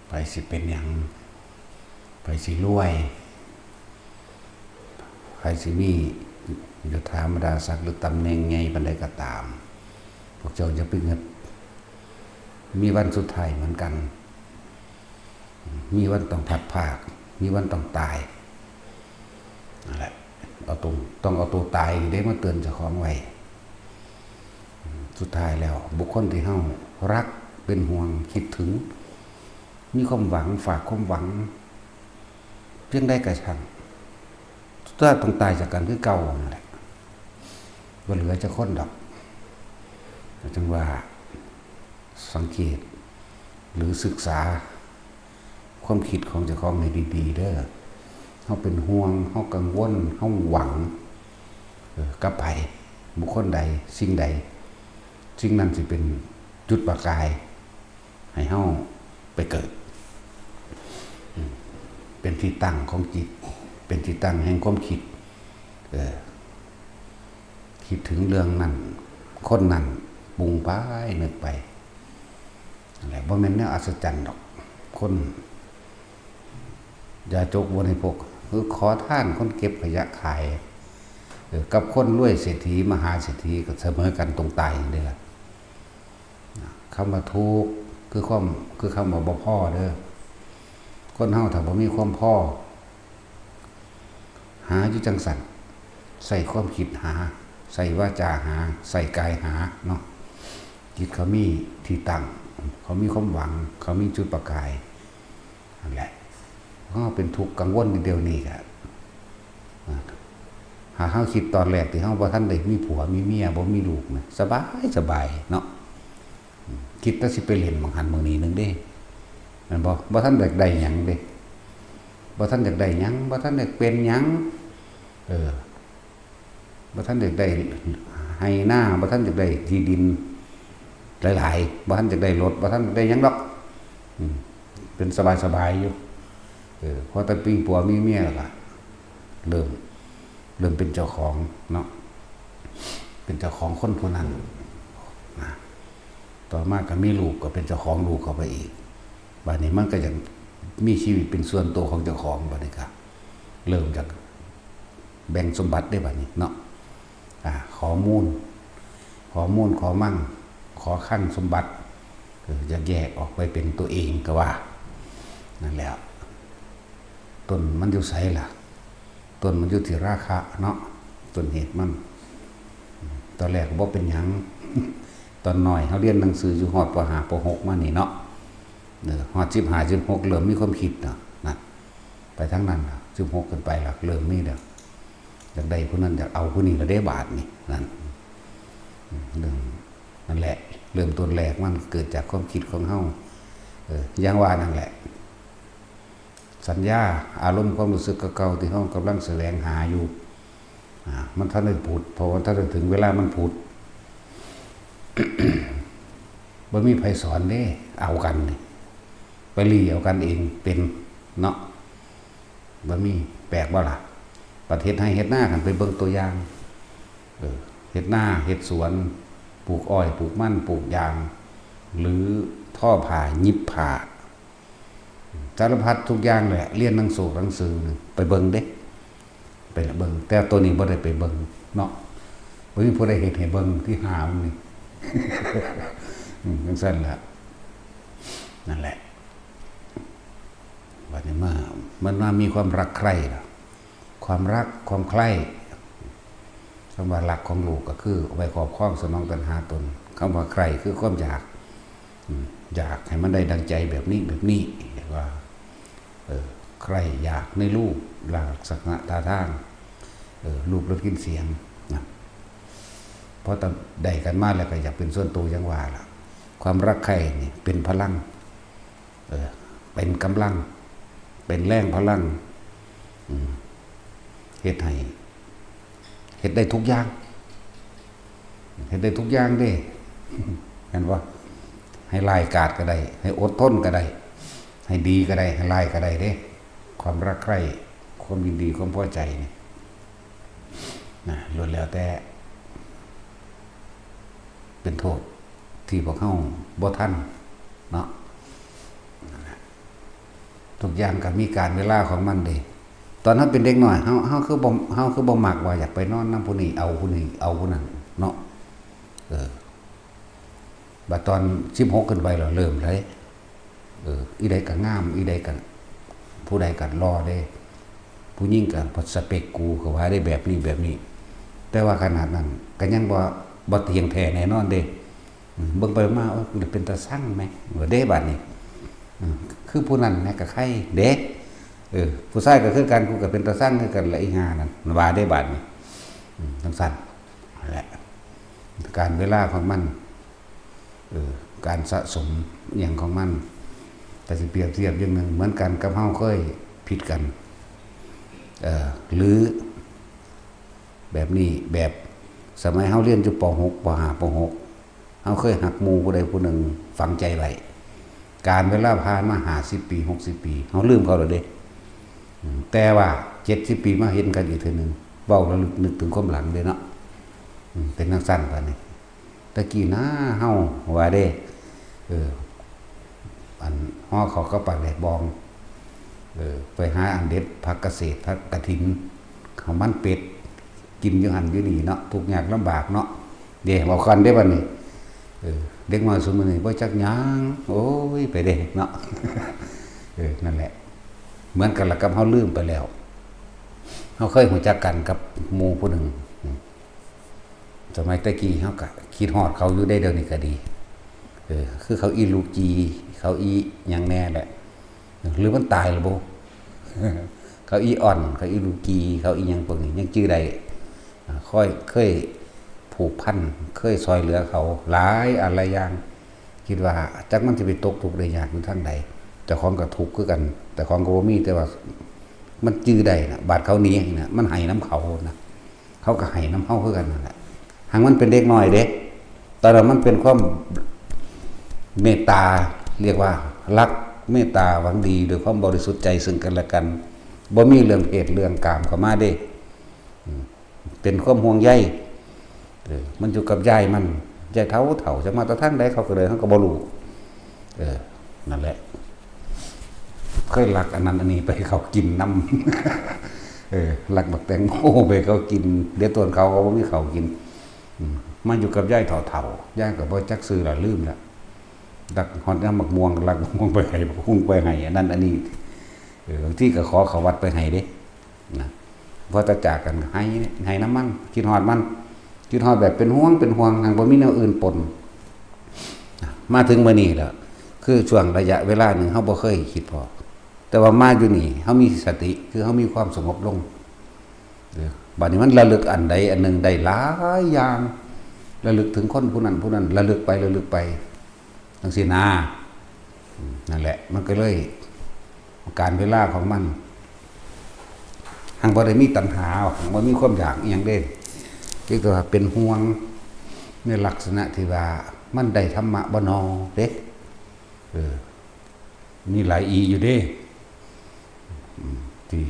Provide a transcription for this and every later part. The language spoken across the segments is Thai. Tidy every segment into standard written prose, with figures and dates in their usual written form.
ไปสิเป็นหยังไปสิรวยไปสิมียศถาบรรดาศักดิ์หรือตำแหน่งไงบันไดก็ตามพวกเจ้าจะไปเงินมีวันสุดท้ายเหมือนกันมีวันต้องพัดภาคมีวันต้องตายนั่นแหละต้องเอาตัวตายได้มาเตือนเจ้าของไว้สุดท้ายแล้วบุคคลที่เฮารักเป็นห่วงคิดถึงมีความหวังฝากความหวังเพียงได้กระชังถ้าต้องตายจากกันคือเก่านั่นแหละว่าเหลือจะค้นดอกจังว่าสังเกตหรือศึกษาความคิดของเจ้าของให้ดีๆเด้อเขาเป็นห่วงเขากังวลเขาหวังกับไผบุคคลใดสิ่งใดสิ่งนั้นสิเป็นจุดประกายให้เขาไปเกิดเป็นที่ตั้งของจิตเป็นที่ตั้งแห่งความคิดคิดถึงเรื่องนั้นคนนั้นปรุงไปนึกไปอะไรบ่แม่นแนวอัศจรรย์ดอกคนอย่าจกบนให้พวกคือขอท่านคนเก็บขยะขายกับคนรวยเศรษฐีมหาเศรษฐีก็เสมอกันตรงตายอย่างนี้แหละคำว่าทุกข์คือคำว่าบ่พ่อเด้อคนเฮาถ้าบ่มีความพ่อหาอยู่จังสันใส่ความคิดหาใส่วาจาหาใส่กายหาเนาะจิตเขามีที่ตั้งเขามีความหวังเขามีจุดประกายนั่นแหละเขาเป็นทุกข์กังวลเดียวนี้ครับหาเขาคิดตอนแรกที่เขาบ่ท่านได้มีผัวมีเมียบ่มีลูกนะสบายเนาะคิดแต่สิไปเล่นบางหันบางนี้นึงเด้มันบ่ท่านอยากได้หยังเด้บ่ท่านอยากได้หยังบ่ท่านอยากเป็นหยังบ่ท่านอยากได้ให้หน้าบ่ท่านอยากได้ที่ดินหลายๆบ่ท่านอยากได้รถบ่ท่านได้หยังดอกเป็นสบายอยู่พอแต่ปิ้งปัวมีเมียล่ะเริ่มเป็นเจ้าของเนาะเป็นเจ้าของคนผู้นั้นนะต่อมาก็มีลูกก็เป็นเจ้าของลูกเข้าไปอีกบัดนี้มันก็จะมีชีวิตเป็นส่วนตัวของเจ้าของบัดนี้ครับเริ่มจากแบ่งสมบัติได้บัดนี้เนาะขอมูลขอมั่งขอขั้นสมบัติจะแยกออกไปเป็นตัวเองก็ว่านั่นแหละต้นมันอยู่ไสล่ะต้นมันอยู่ที่ราคะเนาะต้นเหตุมันตอนแรกก็บ่เป็นหยังตอนน้อยเขาเรียนหนังสืออยู่ฮอดป .5 ป .6 มานี่เนาะฮอด15 16เริ่มมีความคิดเนาะนั่นไปทั้งนั้น16ขึ้นไปล่ะเริ่มมีแล้วอยากได้ผู้นั้นอยากเอาผู้นี้แล้วได้บาทนี่นั่นนั่นแหละเริ่มต้นแรกมันเกิดจากความคิดของเฮาอย่างว่านั่นแหละสัญญาอารมณ์ความรู้สึกเก่าๆที่เฮากำลังแสวงหาอยู่มันท่านได้พูดพอท่านถึงเวลามันพูด บ่มีไผสอนเด้เอากันนี่ไปรีเอากันเองเป็นเนาะบ่มีแปลกบ่ล่ะประเทศให้เฮ็ดหน้ากันไปเบิ่งตัวอย่างเฮ็ดหน้าเฮ็ดสวนปลูกอ้อยปลูกมันปลูกยางหรือท่อผ่ายิบผ่าสารพัดทุกอย่างแหละเรียนหนังสือไปเบิ่งเด้ไปเบิ่งแต่ตัวนี้บ่ได้ไปเบิ่งเนาะบ่มีผู้ใดเฮ็ดให้เบิ่งที่หามันนี่ จังซั่นล่ะนั่นแหละบัดนี้มันมีความรักใคร่ล่ะความรักความใคร่คำว่ารักของลูกก็คือไว้ครอบครองสนองตัณหาตนคำว่าใคร่คือความอยากให้มันได้ดังใจแบบนี้ว่าใครอยากในรูปหลักษณะท่าทางรูปรสกลิ่นเสียงนะเพราะตอนใดกันมาแล้วก็อยากเป็นส่วนตัวยังว่าล่ะความรักใครนี่เป็นพลังเป็นกำลังเป็นแรงพลังเฮ็ดให้เฮ็ดได้ทุกอย่างเฮ็ดได้ทุกอย่างเด้เห็นว่าให้ลายกาดก็ได้ให้อดทนก็ได้ให้ดีก็ได้ให้ลายก็ได้เด้ความรักใคร่ความยินดีความพอใจนี่นะล้วนแล้วแต่เป็นโทษที่พวกเฮาบ่ทันเนาะ ทุกอย่างก็มีการเวลาของมันเด้ตอนเฮาเป็นเด็กน้อยเฮาคือบ่มักว่าอยากไปนอนนำผู้นี้เอาผู้นี้เอาผู้นั้นเนาะบัดตอน16ขึ้นไปแล้วเริ่มเลยอีใดก็งามอีใดก็ผู้ใดก็รอได้ผู้หญิงก็พอสเปคกูก็ว่าได้แบบนี้แต่ว่าขนาดนั้นก็ยังบ่เที่ยงแท้แน่นอนเด้เบิ่งไปมาเป็นตาสั่งแหมเด้บัดนี้คือผู้นั้นแม่ก็ใครเด้ผู้ชายก็คือกันกูก็เป็นตาสั่งคือกันละอีห่านั่นว่าได้บัดนี้จังซั่นนั่นแหละการเวลาของมันการสะสมอย่างของมันแต่สิเปรียบเทียบอย่างหนึ่งเหมือนกันกับเฮาเคยผิดกันหรือแบบนี้แบบสมัยเฮาเรียนอยู่ป .6 ป .5 ป .6 เฮาเคยหักหมู่ผู้ใดผู้หนึ่งฝังใจไว้การเวลาผ่านมา50ปี60ปีเฮาลืมเขาแล้วเด้แต่ว่า70ปีมาเห็นกันอีกเทื่อนึงเว้าแล้วนึกถึงความหลังเด้เนาะเป็นจังซั่นบัดนี้ตะกี้นะเฮาว่าเด้อันฮ้อเขาก็ปากแดดบองไปหาอันเด็ดผักเกษตรผักกฐินข้าวมันเป็ดกินอยู่หั่นอยู่นี่เนาะทุกข์ยากลำบากเนาะเด้เว้ากันได้บัดนี้เด็กน้อยซุมื้อนี้บ่จักหยังโอ้ยไปเด้เนาะนั่นแหละเหมือนกันละกับเฮาลืมไปแล้วเฮาเคยรู้จักกันกับหมู่ผู้หนึ่งสมัยตะกี้เฮาก็คิดฮอดเขาอยู่ได้เดี๋ยวนี้ก็ดีคือเขาอีลูกจีเขาอีหยังแน่แหละหรือมันตายหรือบ่เขาอีอ่อนเขาอีลูกจีเขาอีหยังพวกนี้ยังชื่อใดเคยผูกพันเคยซอยเหลือเขาหลายอะไรอย่างคิดว่าจักมันสิไปตกทุกข์ได้ยากอยู่ทางใดเจ้าของก็ทุกข์คือกันแต่ของก็บ่มีแต่ว่ามันจื้อได้น่ะบาดเขาหนีน่ะมันให้น้ำเขานะเขาก็ให้น้ำเฮาคือกันนั่นแหละหางมันเป็นเด็กน้อยเด้ตอนนั้นมันเป็นความเมตตาเรียกว่ารักเมตตาหวังดีด้วยความบริสุทธิ์ใจซึ่งกันและกันบ่มีเรื่องเพศเรื่องกามเข้ามาเด้เป็นความห่วงใยมันอยู่กับยายมันยายเฒ่าจะมาตะทางใดเขาก็เลยเขาก็บ่รู้นั่นแหละเคยรักอันนั้นอันนี้ไปเขากินน้ำรักบักแตงโมไปเขากินเดี๋ยวตัวเขาบ่มีเขากินมาอยู่กับยายเฒ่าๆยายก็บ่จักซื้อละลืมละดักฮอดน้ำหมักม่วงรักม่วงไปให้หุ้งไปให้อันนั้นอันนี้บางที่ก็ขอเขาวัดไปให้เด้นะพอจะจากกันให้น้ำมันคิดฮอดมันคิดฮอดแบบเป็นห่วงทางบ่มีแนวอื่นปนมาถึงมื้อนี้แล้วคือช่วงระยะเวลาหนึ่งเฮาบ่เคยคิดพอแต่ว่ามาอยู่นี่เฮามีสติคือเฮามีความสงบลงบัดนี้มันระลึกอันใดอันหนึ่งได้หลายอย่างระลึกถึงคนผู้นั้นระลึกไปจังซี่นะนั่นแหละมันก็เลยการเวลาของมันหังบ่ได้มีตัณหาหังบ่มีความอยากอีหยังเด้คือว่าเป็นห่วงในลักษณะที่ว่ามันได้ธรรมะบ่นอเด้มีหลายอีอยู่เด้ที่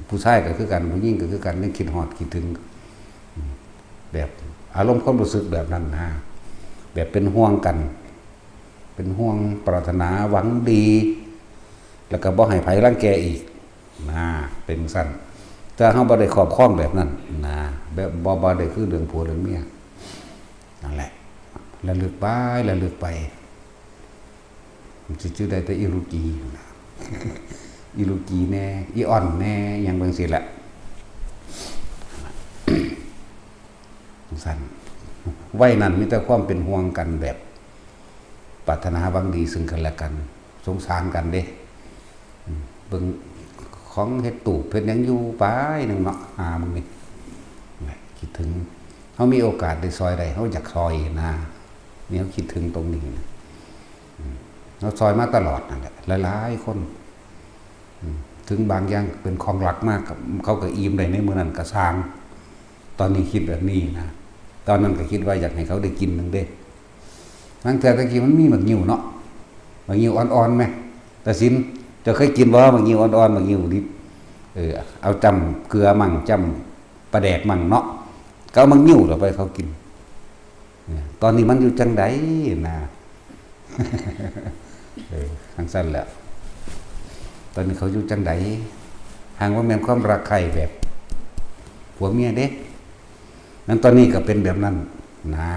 ผู้ชายก็คือกันผู้หญิงก็คือกันนี่คิดฮอดคิดถึงแบบอารมณ์ความรู้สึกแบบนั้นนะแบบเป็นห่วงกันเป็นห่วงปรารถนาหวังดีแล้วก็บ่ให้ไผรังแกอีกนะเป็นสั้นแต่เฮาบ่ได้ครอบครองแบบนั้นนะแบบบ่ได้คือเรื่องผัวเรื่องเมียนั่นแหละระลึกไปมันสิชื่อได้แต่อีลูกีนะอีลูกีแน่อีอ่อนแน่ยังเบิ่งสิละสั้นวัยนั้นมีแต่ความเป็นห่วงกันแบบปรารถนาหวังดีซึ่งกันและกันสงสารกันเด้เบิ่งของเฮ็ดตูบเพิ่นยังอยู่ไปนึงเนาะมึงนี่คิดถึงเฮามีโอกาสได้ซอยใดเฮาอยากซอยนะนี่เฮาคิดถึงตรงนี้เฮาซอยมาตลอดนั่นแหละหลายๆคนถึงบางอย่างเป็นของหลักมากเขาก็อิ่มได้ในมื้อนั้นก็สร้างตอนนี้คิดแบบนี้นะตอนนั้นก็คิดว่าอยากให้เขาได้กินนึงเด้ตั้งแต่ตะกี้มันมีหมักงิ้วเนาะหมักงิ้วอ่อนๆมั้ยแต่สินจะเคยกินบ่หมักงิ้วอ่อนๆหมักงิ้วดิบเอาจำเกลือมั่งจำปลาแดกมั่งเนาะก็เอาหมักงิ้วไปเขากินตอนนี้มันอยู่จังไดนะทั้งสั้นแหละ อนนี้เขาอยู่จังไดหางว่าแม่นความรักใครแบบผัวเมียเด้นั้นตอนนี้ก็เป็นแบบนั้นนะ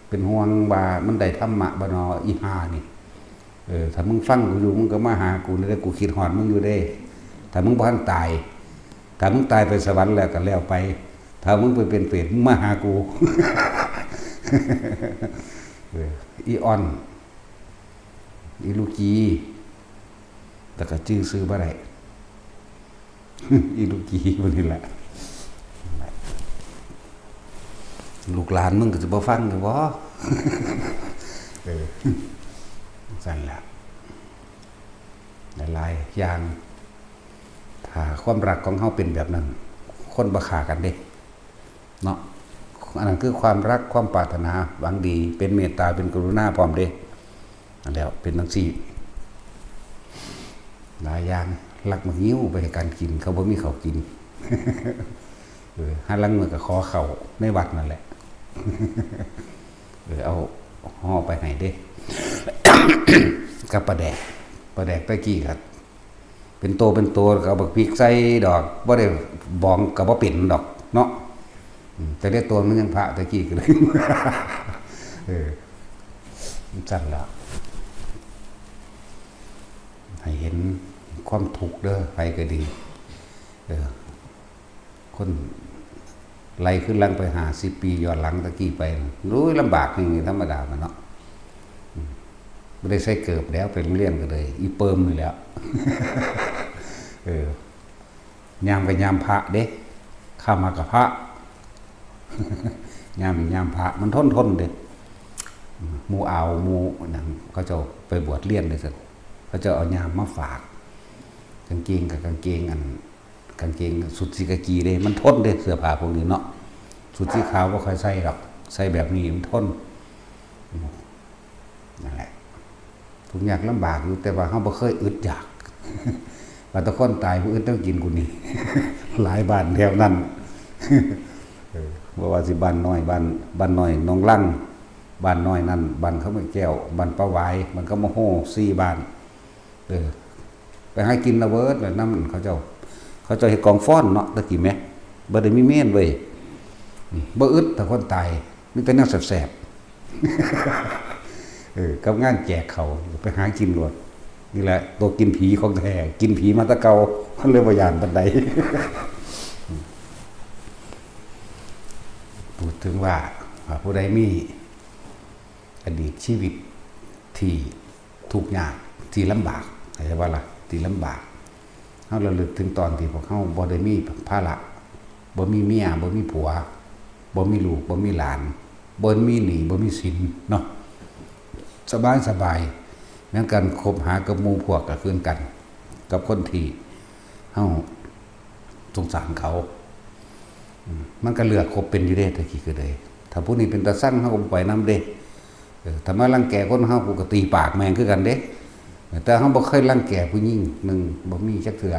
เป็นห่วงว่ามันได้ธรรมะบ่นออีหานี่ถ้ามึงฟังกูอยู่มึงก็มาหากูเลยกูคิดฮอดมึงอยู่เด้ถ้ามึงบ่ทันตายถ้ามึงตายไปสวรรค์แล้วก็แล้วไปถ้ามึงไปเป็นเปรตมึงมาหากูอีออนอีลูกีแต่ก็ชื่อซื้อบ่ได้อีลูกีพวกนี้แหละลูกหลานมึงก็จะบ่ฟังอยู่บ่สั่นแหละหลายๆอย่างถ้าความรักของเฮาเป็นแบบนั้นคนบ่ฆ่ากันเด้เนาะอันนั้นคือความรักความปรารถนาหวังดีเป็นเมตตาเป็นกรุณาพร้อมเด้นั่นแล้วเป็นจังซี่หลายอย่างรักมักยิ้วไปให้การกินเขาบ่มีข้าวกินหาลังมือก็ขอข้าวในวัดนั่นแหละเอาห่อไปให้เด้ กับปลาแดกตะกี้ครับเป็นโตก็เอาบักพริกใส่ดอกบ่ได้บองก็บ่เป็นดอกเนาะแต่ได้ตัวมันยังพระตะกี้ก็เลยสั่นแล้วให้เห็นความทุกข์เด้อไปก็ดีคนไล่ขึ้นลังไป50 ปีย้อนหลังตะกี้ไปรู้ลำบากอย่างนี้ธรรมดามันเนาะไม่ได้ใส่เกิบแล้วเป็นเรื่องกันเลยอีเปิมนี่แหละยามกับยามพระเด้ข้ามากับพระยามพระมันทนเด้หมู่เอาหมู่นั่นเขาจะไปบวชเรียนเลยสิเขาจะเอายามมาฝากกางเกงกับกางเกงกางเกงสุดสีกากีเด้มันทนเด้เสื้อผ้าพวกนี้เนาะสุดสีขาวก็ค่อยใส่หรอกใส่แบบนี้มันทนนั่นแหละทุกอย่างลำบากอยู่แต่ว่าเขาบ่เคยอึดอยากว่าตะคนตายผู้อื่นต้องกินกูนี่ หลายบ้านแถวนั้นว่าสิบ้านน้อยบ้านน้อยน้องลั่งบ้านน้อยนั่นบ้านเขาไม่แก้วบ้านป้าไว้มันก็มาโห่4 บ้านไปให้กินระเบิดแล้วน้ำเขาเจ้าเฮ็ดกองฟ้อนเนาะตะกี้แม่บ่ได้มีเม่นเว้ยบ่อึดแต่คนตายมีแต่แนวแสบๆกับงานแจกเขาไปหากินรวดนี่แหละตัวกินผีของแท้กินผีมาตะเกามันเลยบ่ย่านปานใดพูดถึงว่าผู้ใดมีอดีตชีวิตที่ทุกข์ยากที่ลำบากอะไรว่าล่ะที่ลำบากเฮาระลึกถึงตอนที่พวกเฮาบ่ได้มีภาระบ่มีเมียบ่มีผัวบ่มีลูกบ่มีหลานบ่มีหนี้บ่มีสินเนาะสบายเหมือนกันคบหากับหมู่พวกก็คือกันกับคนที่เฮาสงสารเขามันก็เลือกคบเป็นอยู่เด้ตะกี้คือเลยถ้าผู้นี้เป็นตาสั่งเฮาก็ปล่อยนำเด้ถ้ามารังแกคนเฮาก็ตีปากแม่งคือกันเด้แต่เฮาบ่เคยรังแกผู้หญิง1บ่มีจักเทื่อ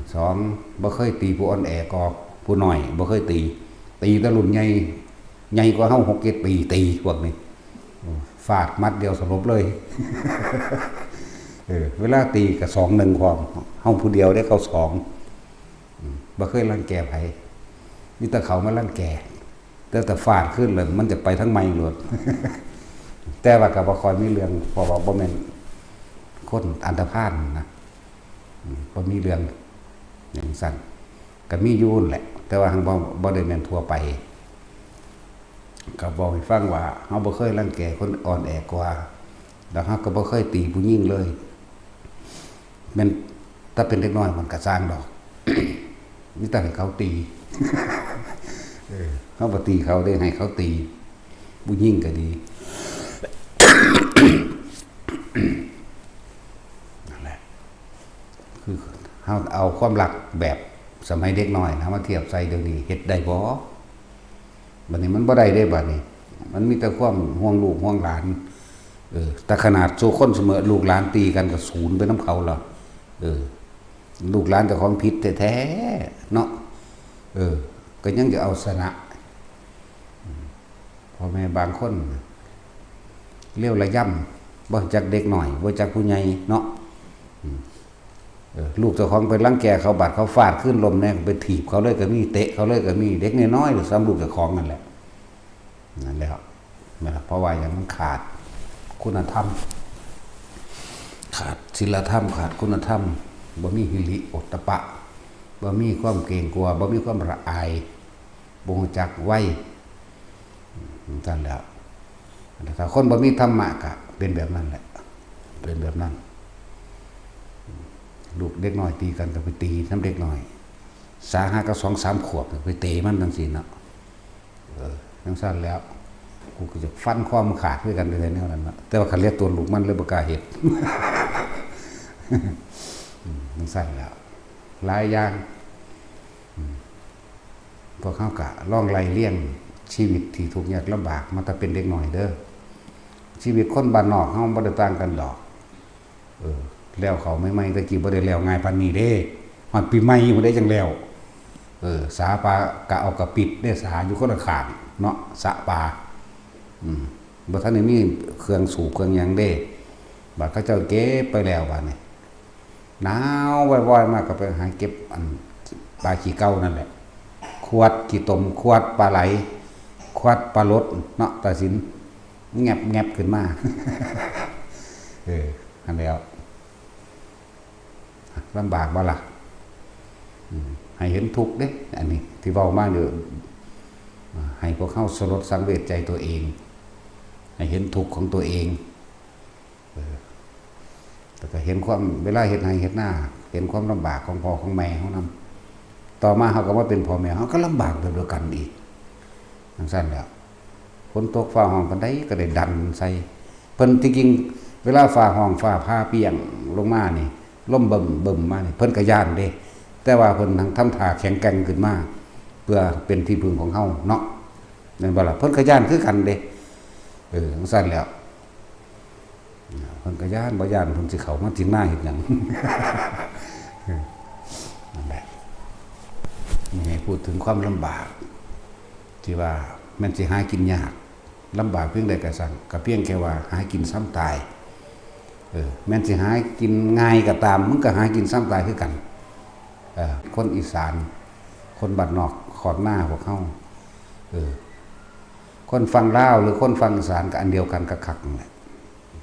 2บ่เคยตีผู้อ่อนแอกอกผู้น้อยบ่เคยตีแต่รุ่นใหญ่กว่าเฮา6-7 ปีตีพวกนี้ฟาดมัดเดียวสลบเลยเวลาตีก็2-1พร้อมเฮาผู้เดียวได้เขา2บ่เคยรังแกไผมีแต่เขามารังแกแต่ฟาดขึ้นเลยมันจะไปทั้งไม้โลดแต่ว่าก็บ่ค่อยมีเรื่องเพราะว่าบ่แม่นคนอันธพาลนะบ่มีเรื่องอย่างสั่นก็มีอยู่นั่นแหละแต่ว่าบ่ได้แม่นทั่วไปก็บอกให้ฟังว่าเฮาบ่เคยรังแกคนอ่อนแอกว่าแล้วเฮาก็บ่เคยตีผู้หญิงเลยแม่นถ้าเป็นเด็กน้อยมันก็สร้างดอก มีแต่ให้เขาตีเฮาบ่ตีเขาได้ให้เขาตีผู้หญิงก็ดี นั่นแหละคือเฮาเอาความรักแบบสมัยเด็กน้อยนะมาเทียบใส่เดี๋ยวนี้เฮ็ดได้บ่บัดนี้มันบ่ได้เด้บัดนี้มันมีแต่ความห่วงลูกห่วงหลานแต่ขนาดโซคนเสมอลูกหลานตีกันก็ศูนย์ไปนำเขาแล้วลูกหลานเจ้าของผิดแท้ๆเนาะก็ยังจะเอาชนะพ่อแม่บางคนเลี้ยวระย่ำบ่จักเด็กหน่อยบ่จักผู้ใหญ่เนาะ ลูกเจ้าของไปรังแกเขาบาดเขาฟาดขึ้นลมเนี่ยไปถีบเขาเลยก็มีเตะเขาเลยก็มีเด็กน้อยๆหรือซ้ำลูกเจ้าของนั่นแหละนั่นแหละนะครับเพราะว่าอย่างมันขาดคุณธรรมขาดศีลธรรมขาดคุณธรรมบ่มีหิริโอตตปะบ่มีความเกรงกลัวบ่มีความละอายบ่รู้จักไว้นั่นแหละถ้าคนบ่มีธรรมะก็เป็นแบบนั้นแหละเป็นแบบนั้นลูกเด็กน้อยตีกันก็ไปตีน้ำเด็กน้อยสาหัสก็2-3 ขวบไปเตะมันจังซี่เนาะจังซั่นแล้วกูก็จะฟันคอมันขาดด้วยกันเลยแนวนั้นนะแต่ว่าคันเรียกตัวลูกมันเลยบ่กล้าเฮ็ดจังซั่นแล้วหลายอย่างพวกเขาก็ล่องไล่เลี้ยงชีวิตที่ทุกข์ยากลำบากมาแต่เป็นเด็กน้อยเด้อชีวิตคนบ้านนอกเฮาบ่ได้ต่างกันดอกแล้วเขาไม่ตะกี้บ่ได้แล้วง่ายปานนี้เด้ฮอดปีใหม่บ่ได้จังแล้วสาปากะเอากะปิดได้สาอยู่คนละข้างเนาะสะปาบ่ทันได้มีเครื่องสูบเครื่องหยังเด้บัดเขาเจ้าเก็บไปแล้วบัดนี้หนาวบ่อยๆมากก็ไปหาเก็บอันปลาขี้เก่านั่นแหละขวดขี้ตมขวดปลาไหลขวดปลารสเนาะตาสินแงบขึ้นมาอันแล้วลำบากบ่ล่ะให้เห็นทุกข์เด้อันนี้ที่เว้ามาอยู่ให้พวกเขาสลดสังเวชใจตัวเองให้เห็นทุกข์ของตัวเองแต่ก็เห็นความเวลาเฮ็ดให้เฮ็ดหน้าเห็นความลำบากของพ่อของแม่เขานำต่อมาเขาก็ว่าเป็นพ่อแม่เขาก็ลำบากเดียวกันอีกจังซั่นแล้วฝนตกฟ้าห้องปานใดก็ได้ดันใส่เพิ่นที่จริงเวลาฟ้าห้องฟ้าผ่าเปียงลงมานี่ล่มเบิ่มมานี่เพิ่นก็ย่านเด้แต่ว่าเพิ่นทำท่าแข็งแกร่งขึ้นมาเพื่อเป็นที่พึ่งของเฮาเนาะนั่นบ่ล่ะเพิ่นก็ย่านคือกันเด้จังซั่นแล้วเพิ่นก็ย่านบ่ย่านเพิ่นสิเข้ามาถึงหน้าเฮ็ดหยังนั่นแหละนี่ให้พูดถึงความลำบากที่ว่ามันสิหากินยากลำบากเพียงใดก็สั่งก็เพียงแค่ว่าหากินซ้ำตายแม้นสิหากินง่ายก็ตามมึงก็หากินซ้ำตายคือกันคนอีสานคนบ้านนอกขอดหน้าพวกเขาคนฟังลาวหรือคนฟังอีสานก็อันเดียวกันก็คักนั่นแหละ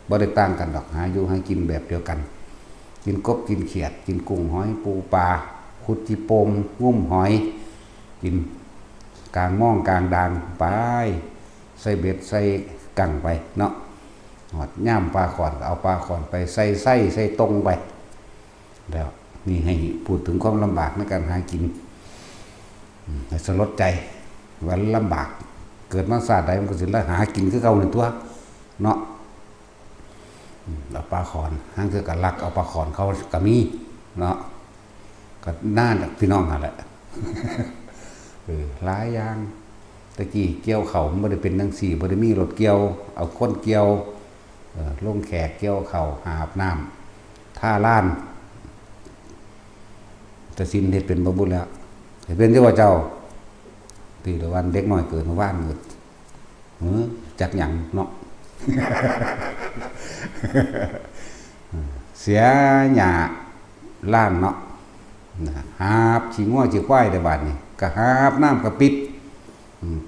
บ่ได้ต่างกันดอกหาอยู่ให้กินแบบเดียวกันกินกบกินเขียดกินกุ้งหอยปูปลาขุดจิโปมงุ้มหอยกินกลางม่องกลางดางไปใส่เบ็ดใส่กั่งไปเนาะหอดย่ามปลาขอนเอาปลาขอนไปใส่ไส้ใส่ตรงไปแล้วนี่ให้พูดถึงความลำบากในการหากินให้สลดใจว่าลำบากเกิดมาศาสตร์ใดมันก็สิละหากินคือเก่าในตัวเนาะเอาปลาขอนห้างคือกันลักเอาปลาขอนเขาก็มีเนาะก็น่าจากพี่น้องนั่นแหละหลายอย่างตะกี้เกี่ยวเขาไม่ได้เป็นจังซี่บ่ได้มีรถเกี่ยวเอาคนเกี่ยวลงแขกเกี่ยวเขาหาบน้ำท่าล้านแต่สินเฮ็ดเป็นบ่บุญแล้วเฮ็ดเป็นที่ว่าเจ้าตีละวันเด็กน้อยเกิดมาว่านเกิดจักหยังเนาะ เสียหญ้าล้านเนาะหาบขี้งัวขี้ควายได้บาดนี้ก็หาบน้ำก็ปิด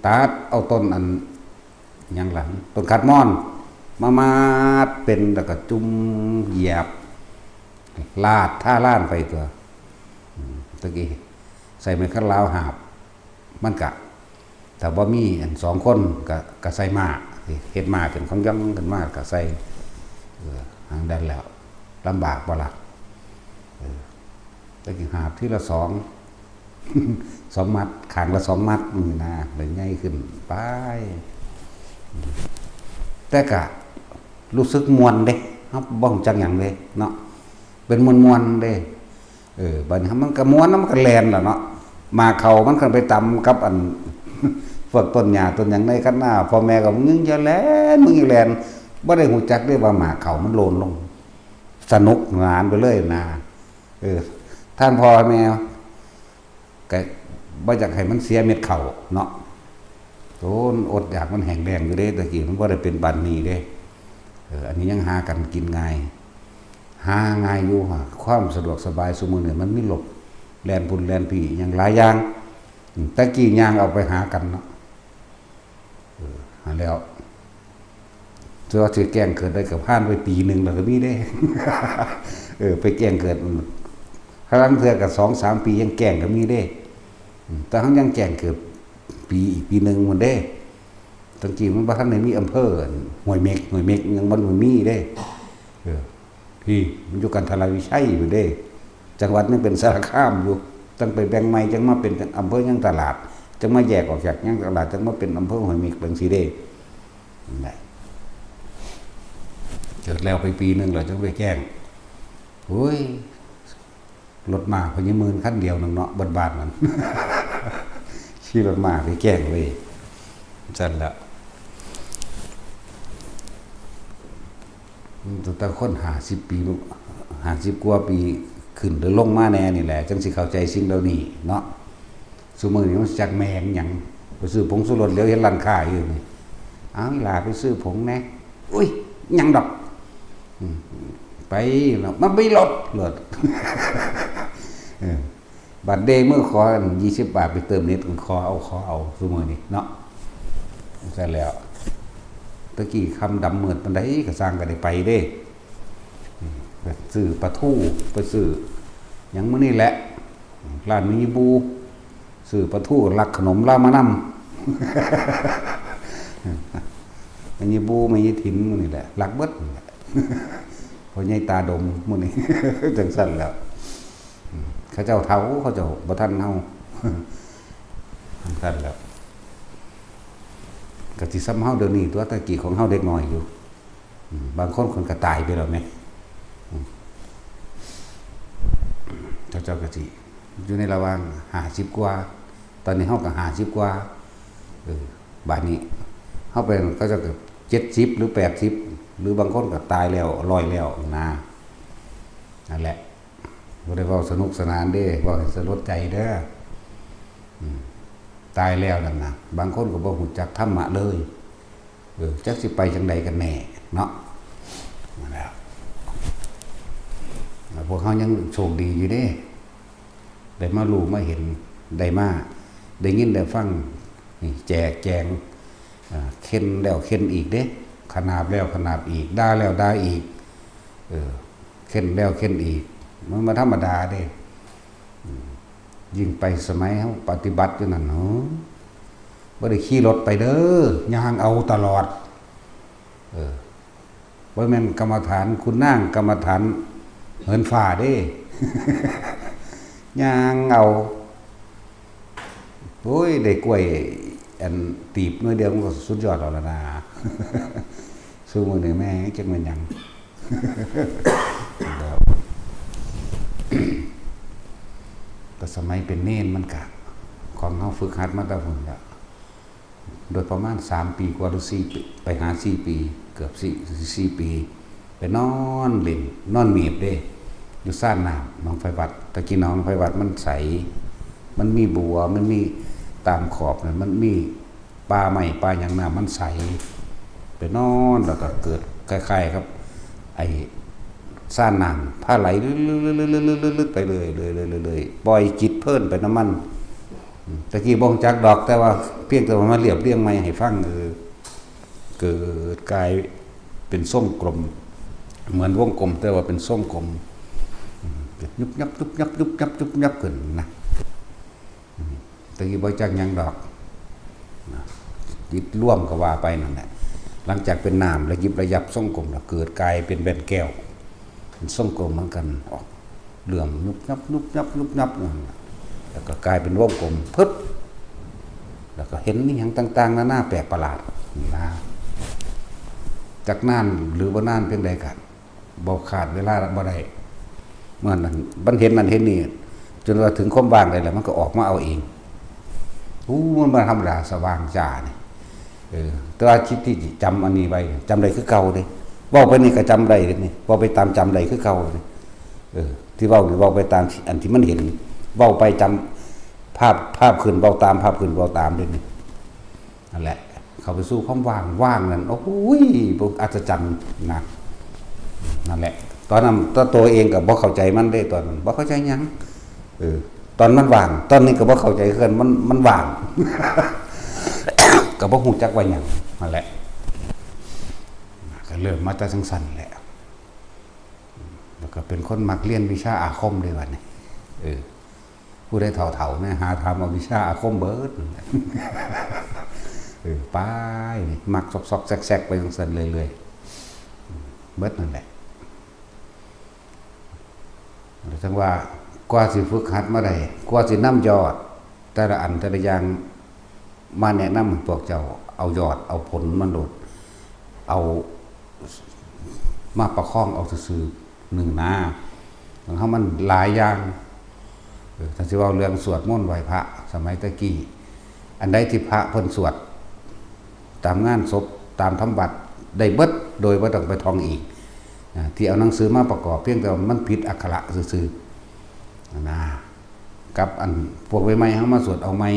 ตัดเอาต้นอันหยังหลังต้นคัดม่อนมาดเป็นแล้วก็จุ่มเหยียบลาดท่าล้านไปตัวตะกี้ใส่ไม้คัดลาวหาบมันกะแต่บ่มีอัน2 คนก็ใส่มาเฮ็ดมาเป็นของยังกันมาก็ใส่หางดันแล้วลำบากบ่ล่ะตะกี้หาบที่ละ2 มัดขางละ2 มัดนะเลยใหญ่ขึ้นไปแต่ก็รู้สึกมวนเด้ครับบ้องจังหยังเด้เนาะเป็นมวนๆเด้บัดนี้มันก็ม้วนมันก็แล่นล่ะเนาะมาเขามันก็ไปตำกับอันพวกต้นหญ้าต้นหยังในคันหน้าพ่อแม่ก็มึงอย่าแล่นมึงอย่าแล่นบ่ได้ฮู้จักเด้ว่าหมาเขามันโลนลงสนุกงานไปเลยนะท่านพ่อแม่ก็บ่อยากให้มันเสียเม็ดข้าวเนาะโตนอดอยากมันแห้งแล้งอยู่เด้ตะกี้มันบ่ได้เป็นบัดนี้เด้อันนี้ยังหากันกินง่ายห หาง่ายอยู่ความสะดวกสบายซุมื้อนี้มันมีรถแล่นพุ่นแล่นพี่อย่างหลายอย่างตะกี้ย่างเอาไปหากันเนาะหาแล้วเจอสิแกล้งเกิดได้กับผ่านไปปีนึงแล้วก็มีได้ ไปแกล้งเกิดครั้งเทื่อก็2-3 ปียังแกล้งก็มีได้แต่ทั้งยังแกล้งเกิดปีอีกปีนึงมันได้ตั้งกี้มันบ่ทันได้มีอำเภอห้วยเม็กยังบ่มีได้พี่มันอยู่กันทรายวิชัยอยู่เด้จังหวัดนึงเป็นสารคามอยู่ตั้งไปแบ่งใหม่จังมาเป็นอำเภอยังตลาดจังมาแยกออกจากยังตลาดจังมาเป็นอำเภอห้วยเม็กจังซี่เด้นั่นแหละเกิดแล้วไปปีนึงแล้วจังไปแกล้งโอ้ยรถมาพญมื่นคันเดียวนึงเนาะบ้านๆมันขี่รถมาไปแกล้งเลยจั่นละตั้งคน50 ปี50 กว่าปีขึ้นหรือลงมาแน่นี่แหละจังสิเข้าใจสิ่งเหล่านี้เนาะซุมื้อนี้มันจักแม่นหยังไปซื้อผงชูรสแล้วเห็นร้านค้าอยู่นี่อ้าวอีหลาไปซื้อผงแน่อุ้ยหยังดอกไปแล้วมันไม่ลดบัตรเดย์เมื่อขอ20 บาทไปเติมเน็ตขอเอาซุมื้อนี้เนาะใช่แล้วตะกี้คำดำเหมือนปันไดก็สร้างกันได้ไปเด้ซื้อปลาทูไปซื้อยังมื้อนี้แหละร้านมีบูซื้อปลาทูรักขนมลามานำมีบูมีถิ่นมื้อนี้แหละรักเบิดพอใหญ่ตาดมมื้อนี้จังซั่นแล้วเขาเจ้าเฒ่าเขาเจ้าบ่ทันเฮาจังซั่นแล้วก็สิซ้ำเฮาเดี๋ยวนี้ตัวตะกี้ของเฮาเด็กน้อยอยู่บางคนก็ตายไปแล้วแม่เจ้าก็สิอยู่ในระหว่าง50 กว่าตอนนี้เฮาก็50 กว่าบัดนี้เฮาเป็นก็จะเกือบ70หรือ80หรือบางคนก็ตายแล้ว100แล้วนะนั่นแหละบ่ได้เว้าสนุกสนานเด้เว้าให้สลดใจเด้อตายแล้วนั่นนะบางคนก็บ่รู้จักธรรมะเลยจักสิไปจังใดกันแน่เนาะนั่นแหละพวกเขายังโชคดีอยู่เด้ได้มารู้มาเห็นได้มาได้ยินได้ฟังแจกแจงเค้นแล้วเค้นอีกเด้ขนาบแล้วขนาบอีกด่าแล้วด่าอีกเค้นแล้วเค้นอีกมันมาธรรมดาเด้ยิ่งไปสมัยเฮาปฏิบัติอยู่นั่นเนาะบ่ได้ขี่รถไปเด้อย่างเอาตลอดบ่แม่นกรรมฐานคุณนางกรรมฐานเหินฟ้าเด้ ย่างเอาโอ้ยได้กล้วยอันตีบหน่วยเดียวมันก็สุดยอดแล้วนะ สู้มื้อนี้แม่จักแม่นหยัง แต่สมัยเป็นเนนมันกะของเฮาฝึกหัดมาแต่พุ่นแล้วโดยประมาณ3 ปีกว่าหรือ4 ปีไปหา4 ปีเกือบ4 ปีไปนอนเล่นนอนเมียบเด้อยู่ซ่านน้ำหนองไฟวัดตะกี้หนองไฟวัดมันใสมันมีบัวมันมีตามขอบนั่นมันมีปลาไม้ปลาหยังน้ำมันใสไปนอนแล้วก็เกิดคล้ายๆครับไอ้ซ่านน้ำผ้าไหลลึกๆไปเลยปล่อยจิตเพิ่นไปน้ำมันตะกี้บ่งจักดอกแต่ว่าเพียงแต่ว่ามาเรียบเรียงใหม่ให้ฟังเกิดกลายเป็นส้มกลมเหมือนวงกลมแต่ว่าเป็นส้มกลมยุบยับยุบยับยุบยับยุบยับขึ้นนะตะกี้บ่จักหยังดอกจิตร่วมก็ว่าไปนั่นแหละหลังจากเป็นน้ำแล้วยิบระยับส้มกลมแล้วเกิดกลายเป็นแบนแก้วเป็นส้มกลมเหมือนกันออกเหลื่อมยุบยับยุบยับยุบยับแล้วก็กลายเป็นวงกลมปึ๊บแล้วก็เห็นนี่อย่างต่างๆหน้าแปลกประหลาดนะจากนั่นหรือว่านั่นเพียงใดกันบ่ขาดเวลาบ่ได้เมื่อนั้นบันเห็นนั่นเห็นนี่จนว่าถึงความว่างได้แล้วมันก็ออกมาเอาเองมันมาธรรมดาสว่างจ้านี่แต่ว่าคิดที่จำอันนี้ไว้จำได้คือเก่าเลยเว้าไปนี่ก็จำได้เลยนี่เว้าไปตามจำได้คือเก่าเลยที่เว้านี่เว้าไปตามอันที่มันเห็นเว้าไปจำภาพขึ้นเว้าตามภาพขึ้นเว้าตามเลยนี่นั่นแหละเข้าไปสู้ความว่างนั่นโอ้ยพวกอัศจรรย์นะนั่นแหละ ตอนนั้นตัวเองก็บ่เข้าใจมันได้ตอนนั้นบ่เข้าใจหยังตอนมันว่างตอนนี้ก็บ่เข้าใจเกินมันว่าง ก็บ่ฮู้จักว่าหยังนั่นแหละก็เริ่มมาแต่สั้นๆแหละแล้วก็เป็นคนมักเรียนวิชาอาคมด้วยวันนี้ผู้ได้เฒ่าๆเนี่ยหาทำเอาวิชาอาคมเบิดไปมักซอกๆแซกๆไปสั้นๆเรื่อยๆเบิดนั่นแหละจังว่ากว่าสิฝึกหัดมาได้กว่าสินำยอดแต่ละอันแต่ละอย่างมาแนะนำพวกเจ้าเอายอดเอาผลมันโดดเอามาประคองเอาซื่อๆหนึ่งหน้าของเขามันหลายอย่างถ้าสิว่าเรื่องสวดมนต์ไหว้พระสมัยตะกี้อันใดที่พระเพิ่นสวดตามงานศพตามธรรมบัตรได้เบิดโดยบ่ต้องไปท่องอีกที่เอาหนังสือมาประกอบเพียงแต่มันผิดอักขระซื่อๆนะกับอันพวกใหม่ๆเฮามาสวดเอาใหม่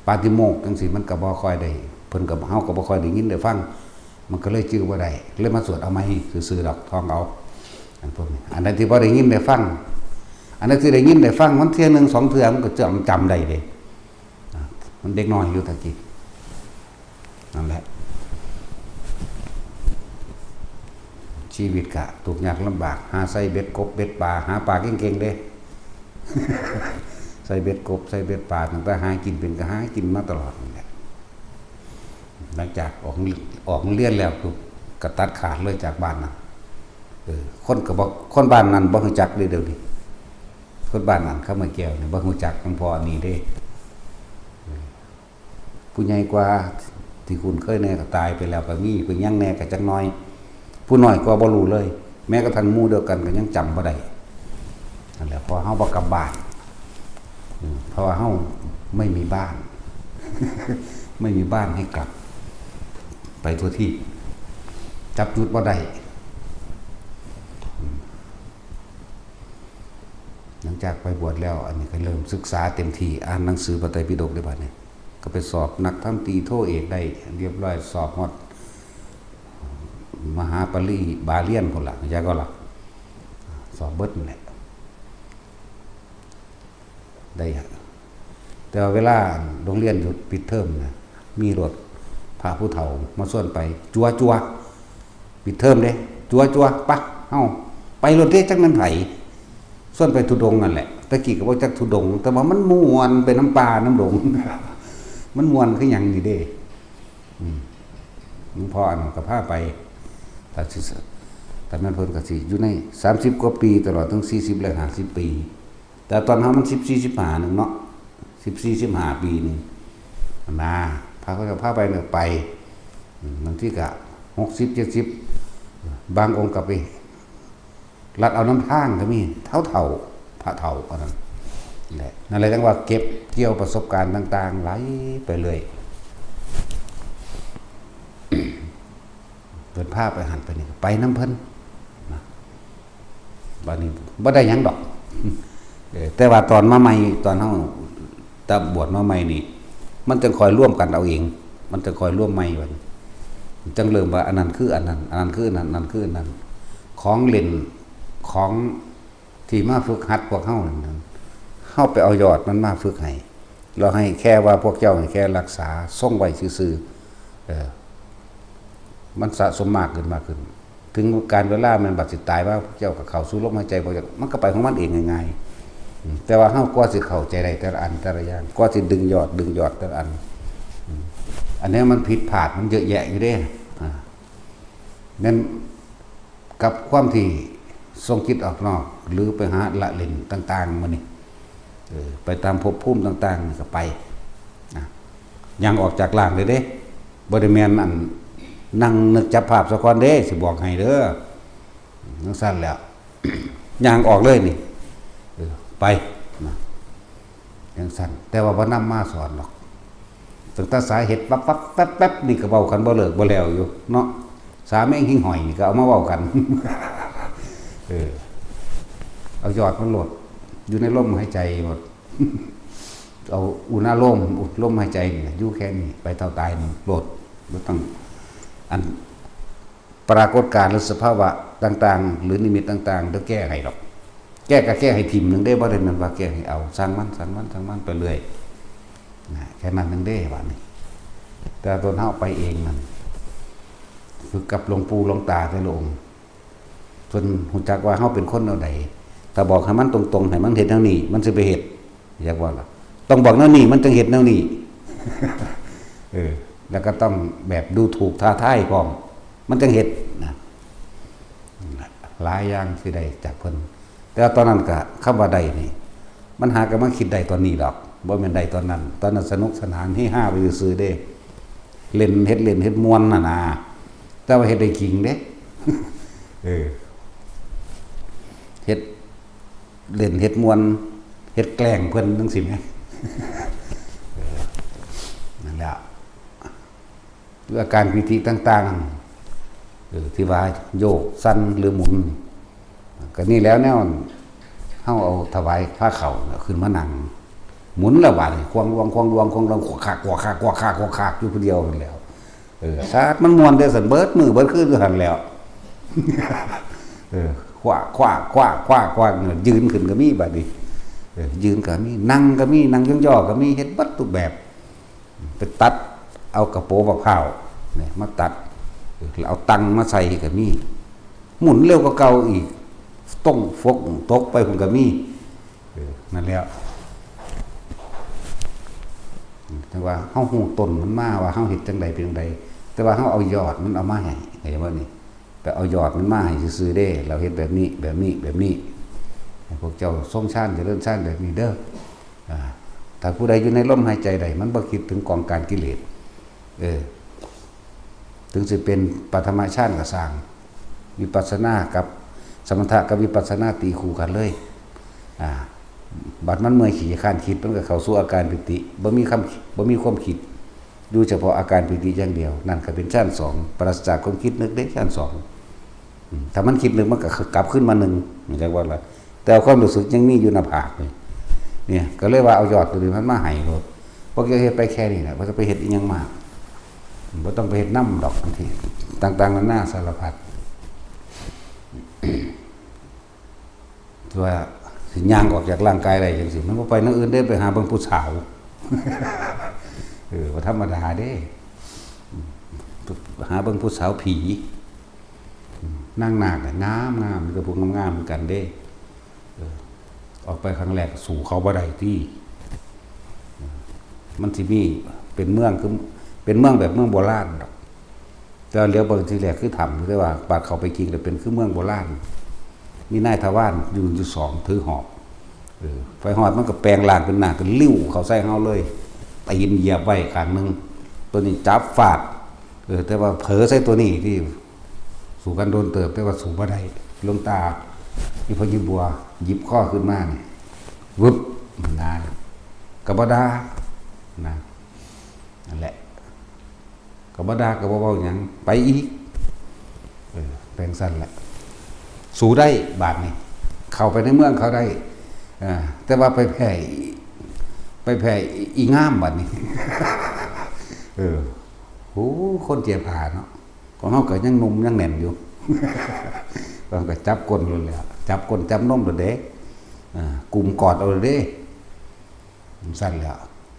ปาติโมกข์จังซี่มันก็บ่ค่อยได้เพิ่นก็เฮาก็บ่ค่อยได้ยินได้ฟังมันก็เลยจื้อบ่ได้เลยมาสวดเอาใหม่ซื่อๆดอกท่องเอาอันพวกนี้อันนั้นที่บ่ได้ยินได้ฟังอันนั้นที่ได้ยินได้ฟังมันเที่ยนึง2เทื่อมันก็จำได้เด้มันเด็กน้อยอยู่ตะกี้นั่นแหละชีวิตกะทุกข์ยากลำบากหาใส่เบ็ดกบเบ็ดปลาหาปลาเก่งๆเด้ ใส่เบ็ดกบใส่เบ็ดปลาตั้งแต่หากินเป็นก็หากินมาตลอดนั่นแหละหลังจากออกเรียนแล้วก็ตัดขาดเลยจากบ้านน่ะคนก็บอกคนบ้านนั้นบ่รู้จักเลยเดี๋ยวนี้คนบ้านนั้นเขามาแก้วนี่บ่รู้จักจังพออันนี้เด้ผู้ใหญ่กว่าที่คุณเคยแน่ก็ตายไปแล้วก็มีผู้ยังแน่ก็จักน้อยผู้น้อยกว่าบ่รู้เลยแม้กระทั่งหมู่เดียวกันก็ยังจำบ่ได้นั่นแหละพอเฮาบ่กลับบ้านเพราะว่าเฮาไม่มีบ้าน ไม่มีบ้านให้กลับไปทั่วที่จับจุดบ่ได้หลังจากไปบวชแล้วอันนี้ก็เริ่มศึกษาเต็มที่อ่านหนังสือพระไตรปิฎกได้บัดนี้ก็ไปสอบนักธรรมตรีโทเอกได้เรียบร้อยสอบฮอดมหาปริบาเลียนพุ่นล่ะยาก็ล่ะสอบเบิดนั่นแหละได้แต่เวลาโรงเรียนหยุดปิดเทอมนะมีรถพาผู้เฒ่ามาส่วนไปจัวปิดเทอมเด้จัวปะเอ้าไปรถเด้จักนั้นไผส่วนไปทุดงนั่นแหละตะกี้ก็บ่จักทุดงแต่ว่ามันม่วนเป็นน้ำปลาน้ำดง มันม่วนคือหยังนี่เด้หลวงพ่ออันก็พาไปแต่มันเพิ่นก็สิอยู่ใน30กว่าปีตลอดถึง40และ50ปีแต่ตอนเฮามัน14 15นึงเนาะ14 15ปีนึงนะพาเขาจะพาไปเนี่ยไปบางทีก็60 70บางองค์ก็ไปลัดเอาน้ำทางก็มีเท่าพระเฒ่าอันนั้นแหละนั่นแหละจังว่าเก็บเกี่ยวประสบการณ์ต่างๆไหลไปเลยเพิ่นพาไปหันไปนี่ไปน้ำเพิ่นบัดนี้บ่ได้หยังดอกแต่ว่าตอนมาใหม่ตอนเฮาตะบวชมาใหม่นี่มันจะคอยร่วมกันเอาเองมันจะคอยร่วมใหม่บัดจังเริ่มว่าอันนั้นคืออันนั้นอันนั้นคืออันนั้นอันนั้นคืออันนั้นของเล่นของที่มาฝึกหัดพวกเฮานั่นเฮาไปเอายอดมันมาฝึกให้เราให้แค่ว่าพวกเจ้าให้แค่รักษาทรงไว้ซื่อๆมันสะสมมากขึ้นถึงการเวลามันบัดสิตายว่าพวกเจ้าก็เข้าสู่ลมหายใจบ่จักมันก็ไปของมันเองง่ายๆแต่ว่าเฮากว่าสิเข้าใจได้แต่ละอันแต่ละอย่างกว่าสิดึงยอดแต่ละอันอันนี้มันผิดพลาดมันเยอะแยะอยู่เด้นั่นกับความที่ทรงคิดออกนอกหรือไปหาละเล่นต่างๆมานี่ไปตามภพภูมิต่างๆก็ไปยังออกจากล่างเลยเด้บ่ได้แม่นอันนั่งนึกจับภาพซะก่อนเด้สิบอกให้เด้อจังซั่นแล้วย่างออกเลยนี่ไปนะจังซั่นแต่ว่าบ่นำมาสอนหรอกตั้งแต่สาเหตุปั๊บๆแป๊บๆนี่ก็เว้ากันบ่เลิกบ่แล้วอยู่เนาะสาแม่งหิ้งหอยนี่ก็เอามาเว้ากันเอายอดมันโหลดอยู่ในลมหายใจหมด เอาอุณาโลมลมหายใจนี่อยู่แค่นี้ไปเท่าตายนี่โหลดบ่ต้องอัน ปรากฏการณ์หรือสภาวะต่างๆหรือนิมิตต่างๆเดี๋ยวแก้ให้หรอกแก้ก็แก้ให้ทิ่มนึงได้บ่ได้มันว่าแก้ให้เอาสร้างมันไปเรื่อยแค่นั้นนึงได้ว่านี่แต่ตนเฮาไปเองมันฝึกกับหลวงปู่หลวงตาแต่ละองค์จนฮู้จักว่าเฮาเป็นคนแนวใดถ้าบอกให้มันตรงๆให้มันเฮ็ดแนวนี้มันสิไปเฮ็ดอยากว่าล่ะต้องบอกแนวนี้มันจึงเฮ็ดแนวนี้ แล้วก็ต้องแบบดูถูกท้าทายพร้อมมันจึงเฮ็ดนะหลายอย่างสิได้จากเพิ่นแต่ตอนนั้นก็คำว่าใดนี่มันหาก็มาคิดได้ตอนนี้ดอกบ่แม่นได้ตอนนั้นสนุกสนานเฮฮาไปซื่อๆเด้เล่นเฮ็ดม่วนน่ะนะแต่ว่าเฮ็ดได้จริงเด้ เฮ็ดเล่นเฮ็ดม่วนเฮ็ดแกล้งเพิ่นจังซี่แหม นั่นแหละด้วยอาการปิติต่างๆที่ว่าโยกสั้นหรือหมุนก็นี่แล้วแนวเฮาเอาถวายผ้าเข่าขึ้นมานั่งหมุนละบาดควงรวงขวขากอยู่ผู้เดียวนั่นแหล้วซาดมันม่วนได้สั่นเบิดมือเบิดคืนอยู่หั่นแล้วคว้ายืนขึ้นก็มีบัดนี้ยืนก็มีนั่งก็มีนั่งย่อๆก็มีเฮ็ดบัดทุกแบบไปตัดเอากระโปรงมะพร้าวเนี่ยมาตัดแล้วเอาตังมาใส่ก็มีหมุนเร็วกว่าเก่าอีกต้องฟกตกไปผมก็มีนั่นแล้วแต่ว่าเฮาฮู้ต้นมันมาว่าเฮาเฮ็ดจังใดเป็นจังใดแต่ว่าเฮาเอายอดมันเอามาให้เข้าใจบ่นี่แต่เอายอดมันมาให้ซื่อๆเด้เราเฮ็ดแบบนี้ให้พวกเจ้าทรงชาญเจริญชาญแบบนี้เด้อถ้าผู้ใดอยู่ในลมหายใจใดมันบ่คิดถึงกองการกิเลสถึงสิเป็นปฐมฌานก็สร้างวิปัสสนากับสมถะกับวิปัสสนาตีคู่กันเลยบัดมันเมื่อยขี้คร้านคิดมันก็เข้าสู่อาการปิติบ่มีความคิดดูเฉพาะอาการปิติอย่างเดียวนั่นก็เป็นฌาน2ปราศจากความคิดนึกเด้ฌาน2ถ้ามันคิดนึกมันก็กลับขึ้นมา1มันจักว่าล่ะแต่ความรู้สึกยังมีอยู่หน้าผากเลยเนี่ยก็เลยว่าเอายอดตัวนี้มันมาให้โลดพวกจะเฮ็ดไปแค่นี้แหละบ่ต้องไปเฮ็ดอีหยังมากบ่ต้องไปเฮ็ดน้ำดอกบางทีต่างๆนานาสารพัดว่าสิย่างออกจากร่างกายได้จังซี่มันบ่ไปนำอื่นได้ไปหาเบิ่งผู้สาวบ่ธรรมดาเด้หาเบิ่งผู้สาวผีนางนาคน่ะงามๆมีแต่พวกงามๆเหมือนกันเด้ออกไปครั้งแรกสู่เขาบ่ได้ที่มันสิมีเป็นเมืองคือเป็นเมืองแบบเมืองโบราณดอกแต่เลี้ยวเบิ่งทีแรกคือถ้ำแต่ว่าบาดเข้าไปจริงแล้วเป็นคือเมืองโบราณมีนายทวารยืนอยู่2ถือหอกไฟหอดมันก็แปลงร่างเป็นหน้าเป็นลิ้วเขาใส่เฮาเลยตีนเหยียบไว้ข้างนึงตัวนี้จับฟาดแต่ว่าเผลอใส่ตัวนี้ที่สู่กันโดนเติบแต่ว่าสู่บ่ได้หลวงตาอีพญิบัวหยิบข้อขึ้นมานี่วึบนะกบดานะนั่นแหละกบดาก็บ่เว้าหยังไปอีกแปลงสั้นแหละสู่ได้บาดนี้เข้าไปในเมืองเขาได้แต่ว่าไปแผ่อีงามบาดนี้โอ้คนเจียผาเนาะของเฮาก็ยังหนุ่มยังแน่นอยู่ก็จับก้นเลยแหละจับก้นจับนมเลยเด้กลุ่มกอดเอาเลยเด้สั้นแล้ว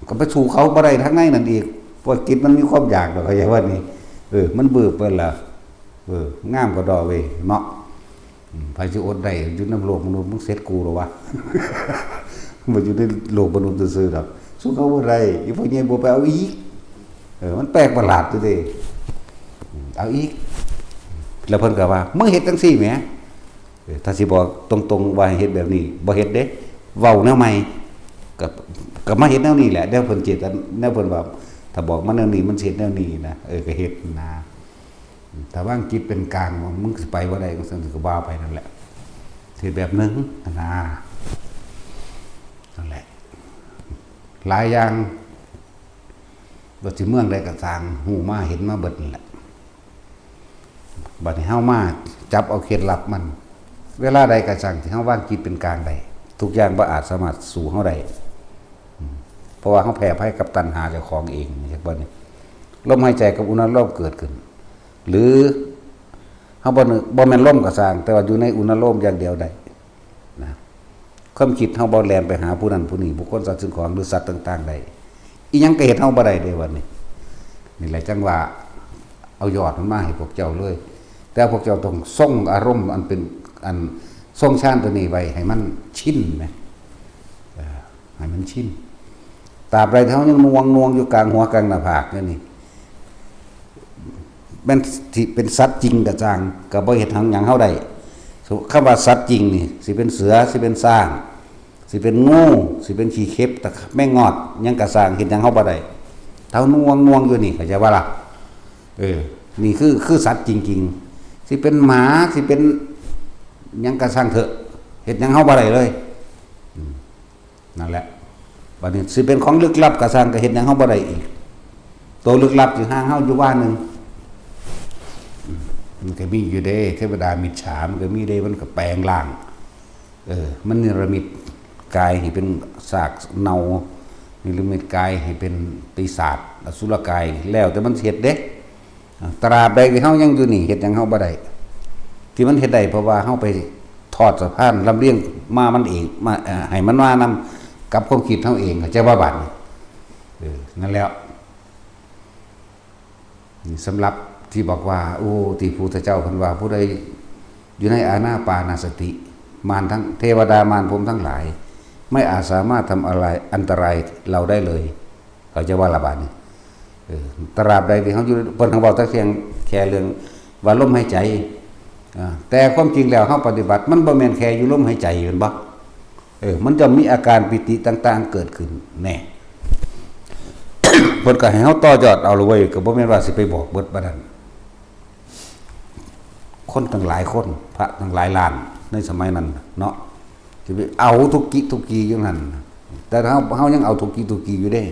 ก็ไปสู่เขาบ่ได้ทั้งในนั่นอีกเพราะจิตมันมีความอยากดอกเข้าใจว่านี่มันเบื่อเปิ้นล่ะงามก็ดอกเว้ยเนาะไผสิอดได้อยู่นำโลกมนุษย์มึงเสร็จกูหรอวะบ่อยู่ในโลกมนุษย์ซื่อๆดอกสู้เขาบ่ได้อีพวกนี้บ่ไปเอาอีกมันแปลกประหลาดอยู่เด้เอาอีกแล้วเพิ่นก็ว่ามึงเฮ็ดจังซี่แหมถ้าสิบอกตรงๆว่าเฮ็ดแบบนี้บ่เฮ็ดเด้เว้าแนวใหม่ก็มาเฮ็ดแนวนี้แหละเดี๋ยวเพิ่นเจตแนวเพิ่นว่าถ้าบอกมาแนวนี้มันสิเฮ็ดแนวนี้นะก็เฮ็ดนะถ้าว่างจิตเป็นกลางมึงสิไปบ่ได้ก็ซั่นก็ว่าไปนั่นแหละเฮ็ดแบบนึงนะนั่นแหละหลายอย่างบ่สิเมืองใดก็สร้างฮู้มาเห็นมาเบิดนั่นแหละบัดนี้เฮามาจับเอาเคล็ดลับมันเวลาใดก็สั่งที่เฮาว่างจิตเป็นกลางได้ทุกอย่างบ่อาจสามารถสู่เฮาได้เพราะว่าเฮาแพ้ภัยกับตัณหาเจ้าของเองใช่บ่นี่ลมหายใจกับอุณหภูมิเกิดขึ้นหรือ าบ่แม่นล่มก็สร้างแต่ว่าอยู่ในอุณโลมอย่างเดียวได้นะความคิดเฮาบ่แล่นไปหาผู้นั้นผู้นี้บุคคลสัตว์สิ่งของหรือสัตว์ต่างๆได้อีหยังก็เฮ็ดเฮาบ่ได้เด้วันนี้นี่แหละจังว่าเอายอดมันมาให้พวกเจ้าเลยแต่พวกเจ้าต้องทรงอารมณ์อันเป็นอันทรงฌานตัวนี้ไว้ให้มันชินนะให้มันชินตราบใดเฮายังนวงอยู่กลางหัวกลางหน้าผากนี่มันที่เป็นสัตว์จริงกระจ่างก็บ่เฮ็ดหยังเฮาได้คำว่าสัตว์จริงนี่สิเป็นเสือสิเป็นช้างสิเป็นงูสิเป็นขี้เข็บตะแม่งอดหยังกระสร้างเฮ็ดหยังเฮาบ่ได้เท่านวงอยู่นี่เข้าใจว่าล่ะนี่คือสัตว์จริงๆสิเป็นหมาสิเป็นหยังกระสร้างเถอะเฮ็ดหยังเฮาบ่ได้เลยนั่นแหละบัดนี้สิเป็นของลึกลับกระสร้างก็เฮ็ดหยังเฮาบ่ได้อีกตัวลึกลับอยู่ห่างเฮาอยู่ว่านึงมันก็มีอยู่เด้เทวดามิจฉามันก็มีเด้มันก็แปลงร่างมันนิรมิตกายให้เป็นซากเน่านิรมิตกายให้เป็นปีศาจอสุรกายแล้วแต่มันเฮ็ดเด้ตราบใดที่เฮายังอยู่นี่เฮ็ดหยังเฮาบ่ได้ที่มันเฮ็ดได้เพราะว่าเฮาไปทอดสะพานลำเลียงมามันเองมาให้มันมานำกับความคิดเฮาเองเข้าใจว่าบัดนั่นแล้วนี่สำหรับที่บอกว่าโอ้ที่พุทธเจ้าเพิ่นว่าผู้ใดอยู่ในอานาปานสติมารทั้งเทวดามารพรหมทั้งหลายไม่อาจสามารถทำอะไรอันตรายเราได้เลยเขาจะว่าละบาดนี่ตราบใดที่เขาอยู่เพิ่นเขาบอกแต่เพียงแค่เรื่องว่าลมหายใจแต่ความจริงแล้วเฮาปฏิบัติมันบ่แม่นแค่อยู่ลมหายใจแม่นบ่มันจะมีอาการปิติต่างๆเกิดขึ้นแน่ เพิ่นก็ให้เฮาต่อยอดเอาเลยเว้ยก็บ่แม่นว่าสิไปบอกเบิดบ่นั้นคนตั้งหลายคนพระตั้งหลายล้านในสมัยนั้นเนาะสิไปเอาทุกกีอยู่นั่นแต่เฮายังเอาทุกกีอยู่เด้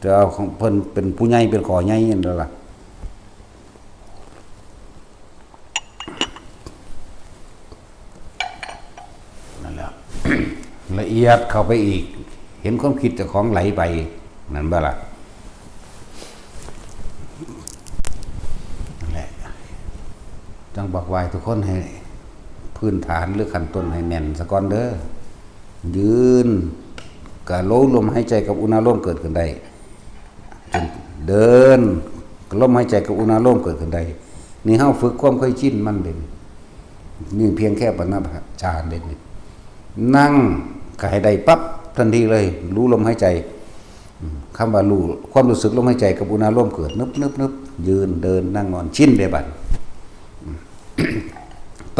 จะเอาของเพิ่นเป็นผู้ใหญ่เป็นขอใหญ่นั่นล่ะนั่นแหละ ละเอียดเข้าไปอีกเห็นความคิดเจ้าของไหลไปนั่นบ่ล่ะนั่นแหละจังบอกไว้ทุกคนให้พื้นฐานหรือขั้นต้นให้แน่นซะก่อนเด้อยืนกะโลลมหายใจกับอุณหภูมิเกิดขึ้นได้จนเดินกะลมหายใจกับอุณหภูมิเกิดขึ้นได้นี่เฮาฝึกความเคยชินมันเด่นนี่เพียงแค่ปณะฌานเด่นนั่งก็ให้ได้ปั๊บทันทีเลยรู้ลมหายใจคำว่ารู้ความรู้สึกลมหายใจกับอุณหภูมิเกิดนึบยืนเดินนั่งนอนชินได้บัด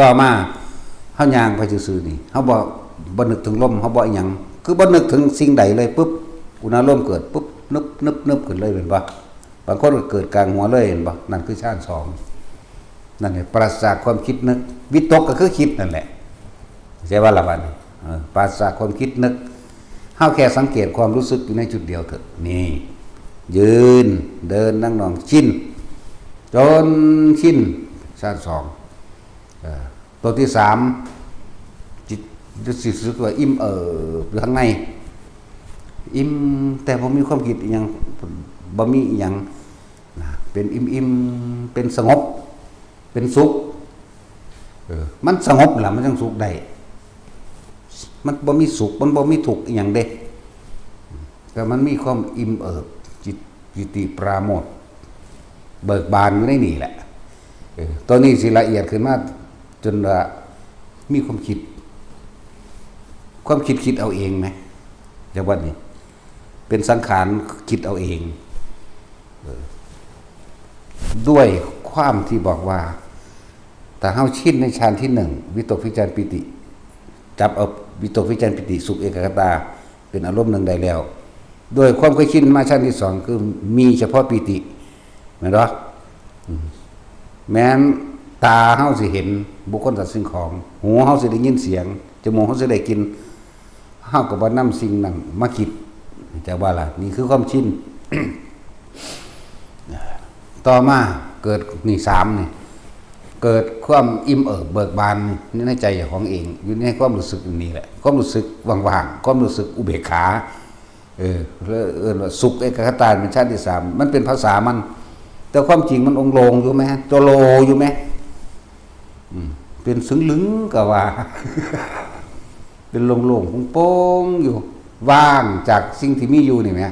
ต่อมาเฮาย่างไปซื่อๆนี่เฮาบ่นึกถึงลมเฮาบ่อีหยังคือบ่นึกถึงสิ่งใดเลยปุ๊บอุณหภูมิเกิดปุ๊บนึบขึ้นเลยเห็นบ่บางคนก็เกิดกลางหัวเลยเห็นบ่นั่นคือฌาน2นั่นแหละปราศจากความคิดนึกวิตกก็คือคิดนั่นแหละใช่ว่าล่ะบัดนี้ปราศจากความคิดนึกเฮาแค่สังเกตความรู้สึกอยู่ในจุดเดียวเถอะนี่ยืนเดินนั่งนอนชินจนชินฌาน2ตัวที่3จิตรู้สึกว่าอิ่มอยู่ข้างในอิ่มแต่บ่มีความคิดอีหยังบ่มีอีหยังเป็นอิ่มเป็นสงบเป็นสุขมันสงบล่ะมันจังสุขได้มันบ่มีสุขมันบ่มีทุกข์อีหยังเด้แต่มันมีความอิ่มจิตปิติปราโมทย์เบิกบานอยู่ในนี่แหละตัวนี้สิละเอียดขึ้นมาจนว่ามีความคิดเอาเองไหมจากวันนี้เป็นสังขารคิดเอาเองด้วยความที่บอกว่าแต่เฮาชินในฌานที่1วิตกวิจารปิติจับเอาวิตกวิจารปิติสุขเอกคตาเป็นอารมณ์หนึ่งได้แล้วด้วยความเคยชินมาฌานที่2คือมีเฉพาะปิติแม่นบ่แม้นตาเฮาสิเห็นบุคคลสัตว์สิ่งของหูเฮาสิได้ยินเสียงจมูกเฮาสิได้กลิ่นเฮาก็บ่นำสิ่งนั้นมาคิดจักว่าล่ะนี่คือความชิน ต่อมาเกิดนี่3นี่เกิดความอิ่มเบิกบานนี่ในใจของเองอยู่ในความรู้สึกนี่แหละความรู้สึกว่างๆความรู้สึกอุเบกขาว่าสุขเอกคตาเป็นชาติที่3มันเป็นภาษามันแต่ความจริงมันองค์ลงอยู่ไหมตัวโลอยู่ไหม เป็นสึงลึงก็ว่า เป็นโล่งๆโป่งๆอยู่ว่างจากสิ่งที่มีอยู่นี่แหม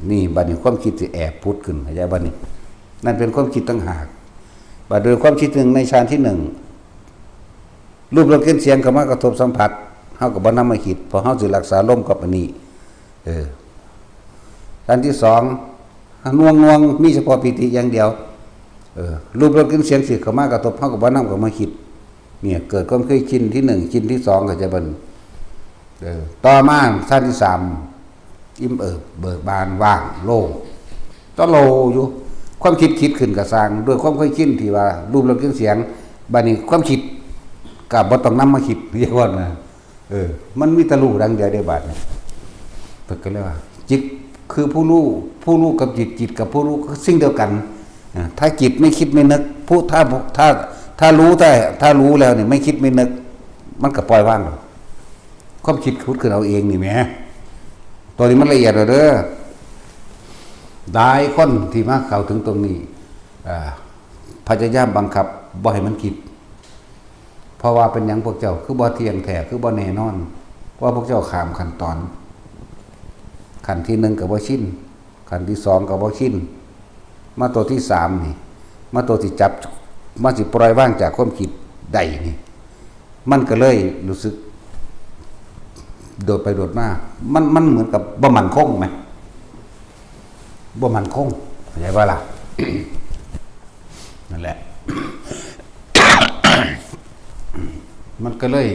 นี่บัดนี้ความคิดสิแอบพุทธขึ้นเข้าใจบัดนี้นั่นเป็นความคิดต่างหากบัดโดยความคิดหนึ่งในฌานที่1รูปรสกลิ่นเสียงเข้ามากระทบสัมผัสเฮาก็บ่นำมาคิดเพราะเฮาสิรักษาลมกับอันนี้ฌานที่2น่วงมีเฉพาะปิติอย่างเดียวรูปรสกลิ่นเสียงสิเข้ามากระทบเฮาก็บ่นำก็มาคิดเนี่ยเกิดความเคยชินที่1ชินที่2ก็จะบัดต่อมาฌานที่3อิ่มเอิบเบิกบานว่างโล่งตะโลอยู่ความคิดขึ้นก็สร้างด้วยความเคยชินที่ว่ารูปรสกลิ่นเสียงบัดนี้ความคิดก็บ่ต้องนำมาคิดเรียกว่านะมันมีแต่รู้ดังเดียวได้บาดนี่เพิ่นก็เลยว่าจิตคือผู้รู้กับจิตกับผู้รู้คือสิ่งเดียวกันถ้าจิตไม่คิดไม่นึกผู้ถ้ารู้แล้วเนี่ยไม่คิดไม่นึกมันก็ปล่อยว่างความคิดคุดขึ้นเอาเองนี่แหมตัวนี้มันละเอียดเด้อได้คนที่มาเข้าถึงตรงนี้พยายามบังคับบ่ให้มันคิดเพราะว่าเป็นหยังพวกเจ้าคือบ่เที่ยงแท้คือบ่แน่นอนเพราะพวกเจ้าข้ามขั้นตอนขั้นที่1ก็บ่ชินขั้นที่2ก็บ่ชินมาตัวที่3นี่มาตัวที่จับมาสิปล่อยว่างจากความคิดได้นี่มันก็เลยรู้สึกโดดไปโดดมามันเหมือนกับบ่มั่นคงไหมบ่มั่นคงเข้าใจป่ะล่ะ นั่นแหละ มันก็เลย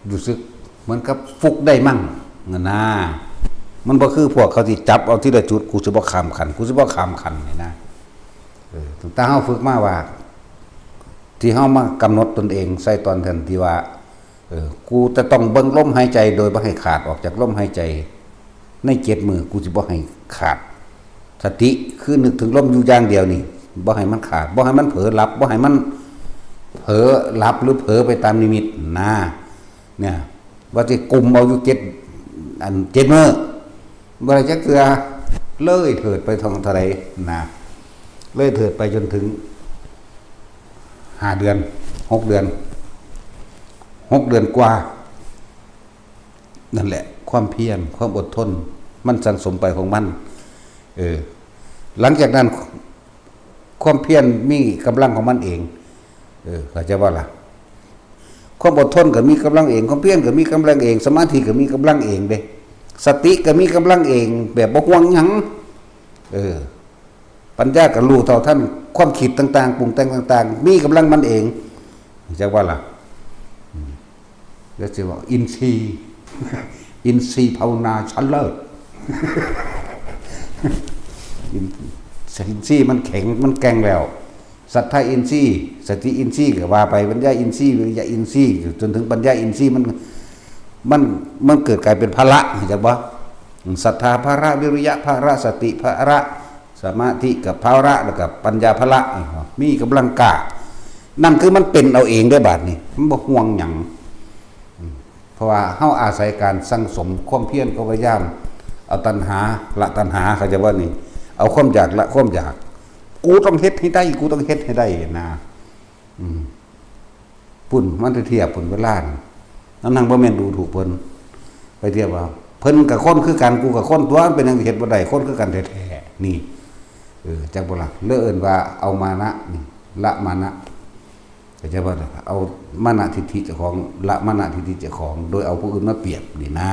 รู้สึกเหมือนกับฟุกได้มั่งเงินนะมันบ่คือพวกเขาที่จับเอาที่ละจุดกูสิบ่ข้ามขันนี่นะถึงตาเฮาฝึกมาว่าที่เฮามากำหนดตนเองใส่ตอนทันที่ว่ากูจะต้องเบิ่งลมหายใจโดยบ่ให้ขาดออกจากลมหายใจใน7มื้อกูสิบ่ให้ขาดสติคือนึกถึงลมอยู่อย่างเดียวนี่บ่ให้มันขาดบ่ให้มันเผลอหลับบ่ให้มันเผลอหลับหรือเผลอไปตามนิมิตนะเนี่ยว่าสิกุมเอาอยู่7มื้อบ่ได้จักเทื่อเลยเถิดไปทางเท่าใดนะเลยเถิดไปจนถึง5 เดือน6 เดือนกว่านั่นแหละความเพียรความอดทนมันสั่งสมไปของมันหลังจากนั้นความเพียรมีกำลังของมันเองเข้าใจว่าล่ะความอดทนก็มีกำลังเองความเพียรก็มีกำลังเองสมาธิก็มีกำลังเองเด้สติก็มีกำลังเองแบบบ่ห่วงหยังปัญญาก็รู้เท่าทันความคิดต่างๆปรุงแต่งต่างๆมีกำลังมันเองเข้าใจว่าล่ะแล้วจะว่าอินทรีย์ภาวนาชั้นเลิศอินทรีย์มันแข็งมันแกร่งแล้วศรัทธาอินทรีย์สติอินทรีย์ก็ว่าไปปัญญาอินทรีย์วิริยะอินทรีย์จนถึงปัญญาอินทรีย์มันเกิดกลายเป็นพละเข้าใจบ่ศรัทธาภระวิริยะภระสติภระสมาธิกับภระแล้วกับปัญญาพละมีกำลังกล้านั่นคือมันเป็นเอาเองได้บาดนี้มันบ่ห่วงหยังเพราะว่าเฮาอาศัยการสั่งสมความเพียรก็พยายามเอาตัณหาละตัณหาเขาจะว่านี่เอาความอยากละความอยากกูต้องเฮ็ดให้ได้กูต้องเฮ็ดให้ได้นะปุ่นมันเทียบปุ่นเวลานั่งบ่แม่นดูถูกเพิ่นไปเทียบว่าเพิ่นกับคนคือกันกูกับคนตัวเป็นจังเฮ็ดบ่ได้คนคือกันแท้ๆนี่จักบ่ล่ะเลิกเอิ้นว่าเอามานะนี่ละมานะก็จะว่าเอามานะทิฏฐิเจ้าของละมานะทิฏฐิเจ้าของโดยเอาผู้อื่นมาเปรียบนี่นะ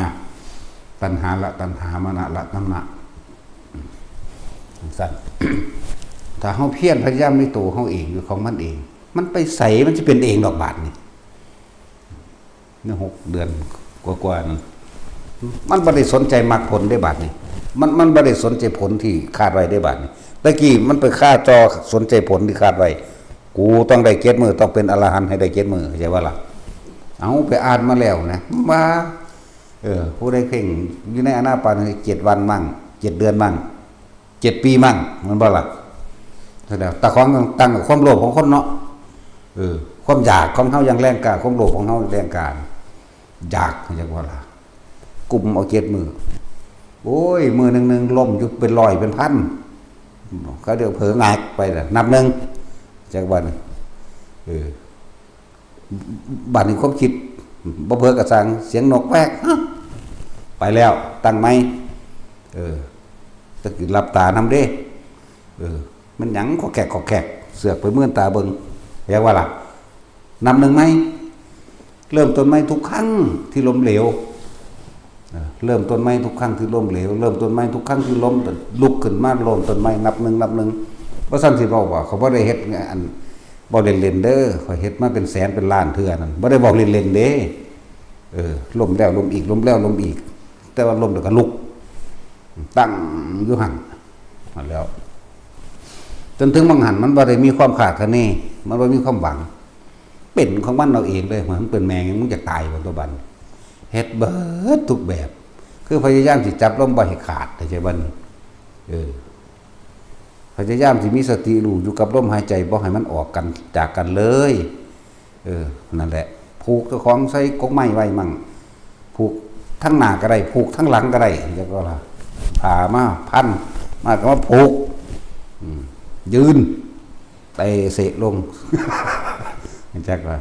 ตัณหาละตัณหามานะละตัณหาสั่น ถ้าเฮาเพียรพยายามในตัวเฮาเองหรือของมันเองมันไปใส่มันจะเป็นเองดอกบาดนี่เนี่ย6 เดือนกว่าๆนั้นมันบ่ได้สนใจมรรคผลได้บาดนี่มันบ่ได้สนใจผลที่คาดไว้ได้บาดนี่ตะกี้มันไปคาดจอสนใจผลที่คาดไว้กูต้องได้7 มื้อต้องเป็นอรหันต์ให้ได้7 มื้อเข้าใจว่าล่ะเอาไปอ่านมาแล้วนะว่าผู้ใดเพ่งอยู่ในอานาปาน7 วันมั่ง7 เดือนมั่ง7 ปีมั่งมันบ่ล่ะแสดงแต่ของตั้งกับความโลภของคนเนาะความอยากของเฮายังแรงกล้าความโลภของเฮาแรงกล้าอยากเข้าใจว่าล่ะกลุ่มเอา7 มื้อโอ้ยมื้อนึงล่มอยู่เป็น100เป็นพันเขาเดี๋ยวเผลอหงายไปน่ะนับ1จักวัน บัดนี้ความคิดบ่เพ้อกระสังเสียงนกแวกไปแล้วตั้งไม้ตะกี้หลับตานำเด้มันหยังขอแขกเสือกไปเมื่อนตาเบิ่งเรียกว่าล่ะนำหนึ่งไหมเริ่มต้นไม้ทุกครั้งที่ล้มเหลวเริ่มต้นไม้ทุกครั้งที่ล้มเหลวเริ่มต้นไม้ทุกครั้งที่ล้มลุกขึ้นมาล้มต้นไม้นับหนึ่งเพราะสั่นสิบอกว่าเขาบ่ได้เฮ็ดอันบ่เล่นๆเด้อเขาเฮ็ดมาเป็นแสนเป็นล้านเทื่อนั่นบ่ได้บอกเล่นๆเด้ล้มแล้วล้มอีกล้มแล้วล้มอีกแต่ว่าล้มแล้วก็ลุกตั้งอยู่หั่นมาแล้วจนถึงบางหันมันบ่ได้มีความขาดคะเนมันบ่มีความหวังเป็นของมันเราเองเลยเหมือนเป็นแมงมึงจะตายบ่ตัวบันเฮ็ดเบิดทุกแบบคือพยายามสิจับลมบ่ให้ขาดแต่ใจบัดนี้พยายามสิมีสติรู้อยู่กับลมหายใจบ่ให้มันออกกันจากกันเลยนั่นแหละผูกเจ้าของใส่กกไม้ไว้มั่งผูกทั้งหน้าก็ได้ผูกทั้งหลังก็ได้แล้วก็ล่ะผ่ามาพันมาก็มาผูกยืนเตะเสะลงมันจักว่า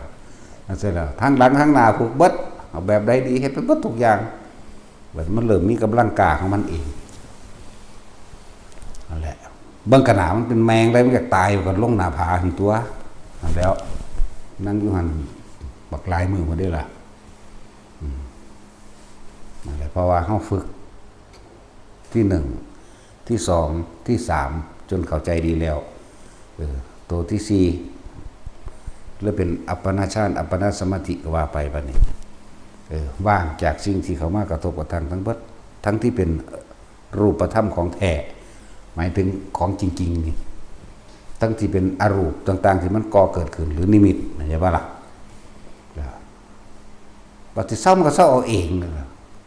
เสร็จแล้วทั้งหลังทั้งหน้าผูกเบิดเอาแบบใดดีเฮ็ดไปเบิดทุกอย่างแบบมันเริ่มมีกำลังกายของมันเองนั่นแหละเบิ่งขนาดมันเป็นแมงได้มันก็ตายก็ลงหน้าผาถึงตัวนั่นแล้วนั่งอยู่หั่นบักลายมือมาได้ล่ะนั่นแหละเพราะว่าเฮาฝึกที่1ที่2ที่3จนเข้าใจดีแล้วตัวที่4แล้วเป็นอัปปนาฌานอัปปนาสมาธิก็ว่าไปบัดนี้ว่างจากสิ่งที่เข้ามากระทบกระทั่งทั้งเบิดทั้งที่เป็นรูปธรรมของแท้หมายถึงของจริงๆนี่ทั้งที่เป็นอรูปต่างๆที่มันก่อเกิดขึ้นหรือนิมิตใช่ป่ะล่ะปฏิเสธมันก็เศร้าเอาเอง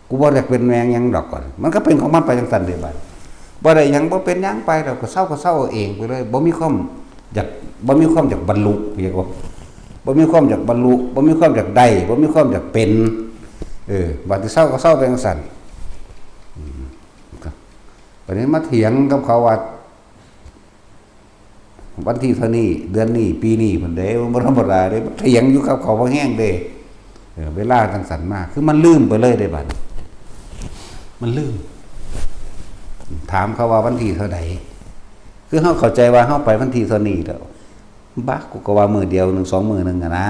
กูบ่ได้เป็นแมงยังดอกก่อนมันก็เป็นของมันไปจังซั่นเด้บัดบ่ได้หยังบ่เป็นหยังไปแล้วก็เศร้าเอาเองไปเลยบ่มีความอยากบรรลุเรียกว่าบ่มีความอยากบรรลุบ่มีความอยากได้บ่มีความอยากเป็นบัดที่เศร้าก็เศร้าไปจังซั่นบัดนี้มาเถียงกับเขาว่าวันที่เท่านี้เดือนนี้ปีนี้เพิ่นเด้บ่ธรรมดาเด้เถียงอยู่กับเขาบ่แห้งเด้เวลาจังซั่นมาคือมันลืมไปเลยได้บัดมันลืมถามเขาว่าวันที่เท่าใดคือเฮาเข้าใจว่าเฮาไปวันที่เท่านี้แล้วบักกูก็ว่ามื้อเดียว1 2มื้อนึงอ่ะนะ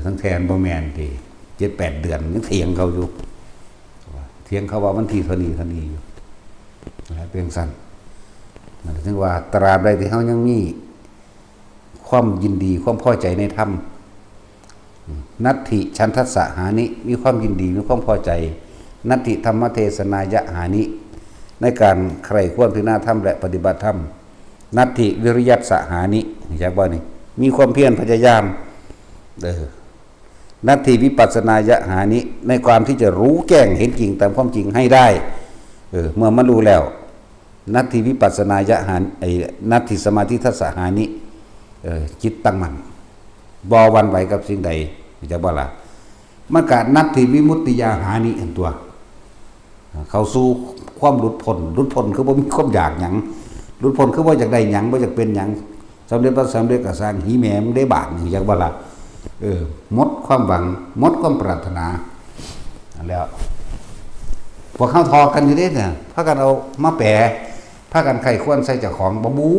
ทั้งแทนบ่แม่นติ 7-8 เดือนยังเถียงเขาอยู่เถียงเขาว่าวันที่เท่านี้อยู่แล้วเป็นซั่นนั่นถึงว่าตราบใดที่เฮายังมีความยินดีความพอใจในธรรมนัตถิฉันทัสสะหานิมีความยินดีมีความพอใจนัตถิธรรมเทศนายะหานิในการใคร่ครวญพิจารณาธรรมและปฏิบัติธรรมนัตถิวิริยัสสหานิจากว่านี่มีความเพียรพยายามนัตถิวิปัสสนายะหานิในความที่จะรู้แจ้งเห็นจริงตามความจริงให้ได้เมื่อมันรู้แล้วนัตถิวิปัสสนายะหานัตถิสมาธิทัสสะหานิจิตตั้งมั่นบ่หวั่นไหวกับสิ่งใดจากว่าล่ะมันก็นัตถิวิมุตติยาหานิอันตัวเข้าสู่ความหลุดพ้นคือบ่มีความอยากหยังหลุดพ้นคือบ่อยากได้หยังบ่อยากเป็นหยังสำเร็จบ่สำเร็จก็สร้างหีแหมมได้บาทนี่จากว่าล่ะหมดความหวังหมดความปรารถนาแล้วพวกเขาทอกันอยู่เด้เนี่ยพากันเอามาแปะพากันไข้ควรใส่เจ้าของบ่บู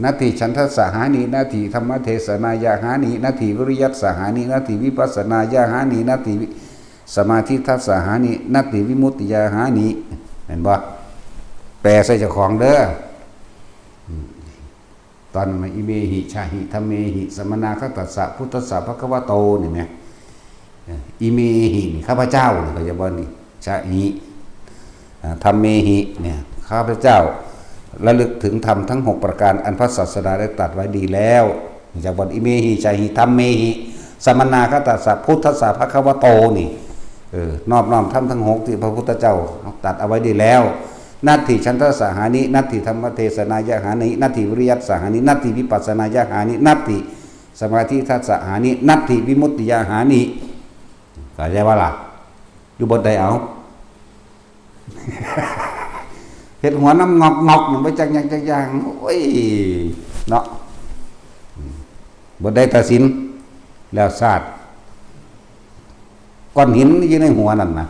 นาทีฉันทสหานินาทีธรรมเทศนายาหานินาทีวิริยัสสหานินาทีวิปัสสนายาหานินาทีสมาธิทัสสหานินาทีวิมุตติยาหานิเห็นบ่แปลใส่เจ้าของเด้อตอนมาอิเมหิชาหิธรรมเมหิสมนาคตัสสะพุทธัสสะภควโตนี่แหมอิเมหิข้าพเจ้านี่ก็จะบ่นี่ชาหิธรรมเมหิเนี่ยข้าพเจ้าระลึกถึงธรรมทั้ง6ประการอันพระศาสดาได้ตรัสไว้ดีแล้วจากบทอิเมหิชาหิธรรมเมหิสมนาคตัสสะพุทธัสสะภควโตนี่นอบน้อมธรรมทั้ง6ที่พระพุทธเจ้าตรัสเอาไว้ดีแล้วนัตถิฉันทสหานินัตถิธรรมเทศนายะหานินัตถิวิริยัสสหานินัตถิวิปัสสนายะหานินัตถิสมาธิทัสสะหานินัตถิวิมุตติยาหานิเข้าใจว่าล่ะอยู่บทใดเอาเห็ดหัวน้ำงอกๆไปจังอย่างโอ้ยเนาะบทใดตัดสิน แล้วศาสตร์ก้อนหินอยู่ในหัวนั่นนะ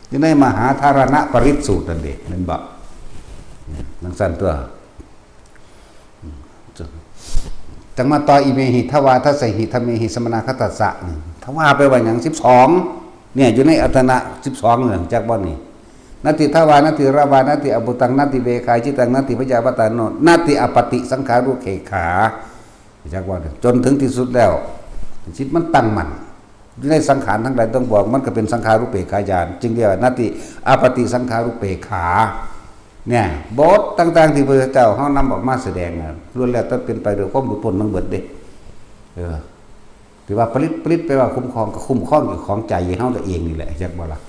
อยู่ในมหาธารณปริสูตรนั่นเองนั่นบอกนังสั้นตัวจังมาต่ออิเมหิทวาทัสหิธรรมหิสมนาคตัสสะทว่าไปว่าอย่าง12เนี่ยอยู่ในอัตนะ12เนี่ยจากบ่นี่นัตติทวานัตติระวานัตติอปุตังนัตติเวคายจิตังนัตติพยาปตาโนนัตติอปติสังขารุเขขาจากบ่จนถึงที่สุดแล้วจิตมันตั้งมั่นในสังขารทั้งหลายต้องบอกมันก็เป็นสังขารุเปกขายานจึงเรียกว่านัตติอปติสังขารุเปกขาเนี่ยบทต่างๆที่พระเจ้าเฮานำออกมาแสดงน่ะล้วนแล้วต้องเป็นไปโดยความหลุดพ้นทั้งเบิดเด้ที่ว่าปริตไปว่าคุ้มครองก็คุ้มครองอยู่ของใจเฮาตัวเองนี่แหละจักบ่ล่ะ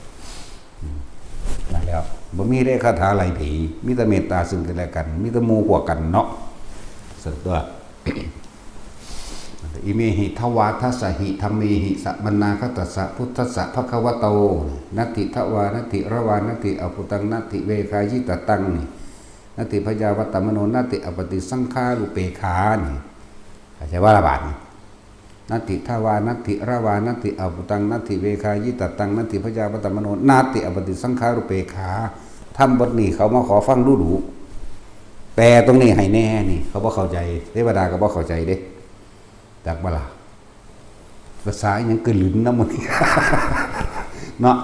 นั่นแล้วบ่มีได้คาถาไล่ผีมีแต่เมตตาซึ่งกันและกันมีแต่หมู่พวกกันเนาะสุดตัวอิเมหิทวาทัสหิธรรมเมหิสัมมนาคตัสสะพุทธัสสะภควโตนัตติทวานัตติระวานัตติอปุตังนัตติเวคายิตตังนัตติพยาวัตตมโนนัตติอปติสังขารุเปขานี่ใช่ว่าละบาทนัตติทวานัตติระวานัตติอปุตังนัตติเวคายิตตังนัตติพยาวัตตมโนนัตติอปติสังขารุเปขาทำบทนี้เขามาขอฟังดูแปลตรงนี้ให้แน่นี่เขาบ่เข้าใจเทวดาก็บ่เข้าใจเด้จากบลาภาษาอย่างกระหลุนนะมันเนาะ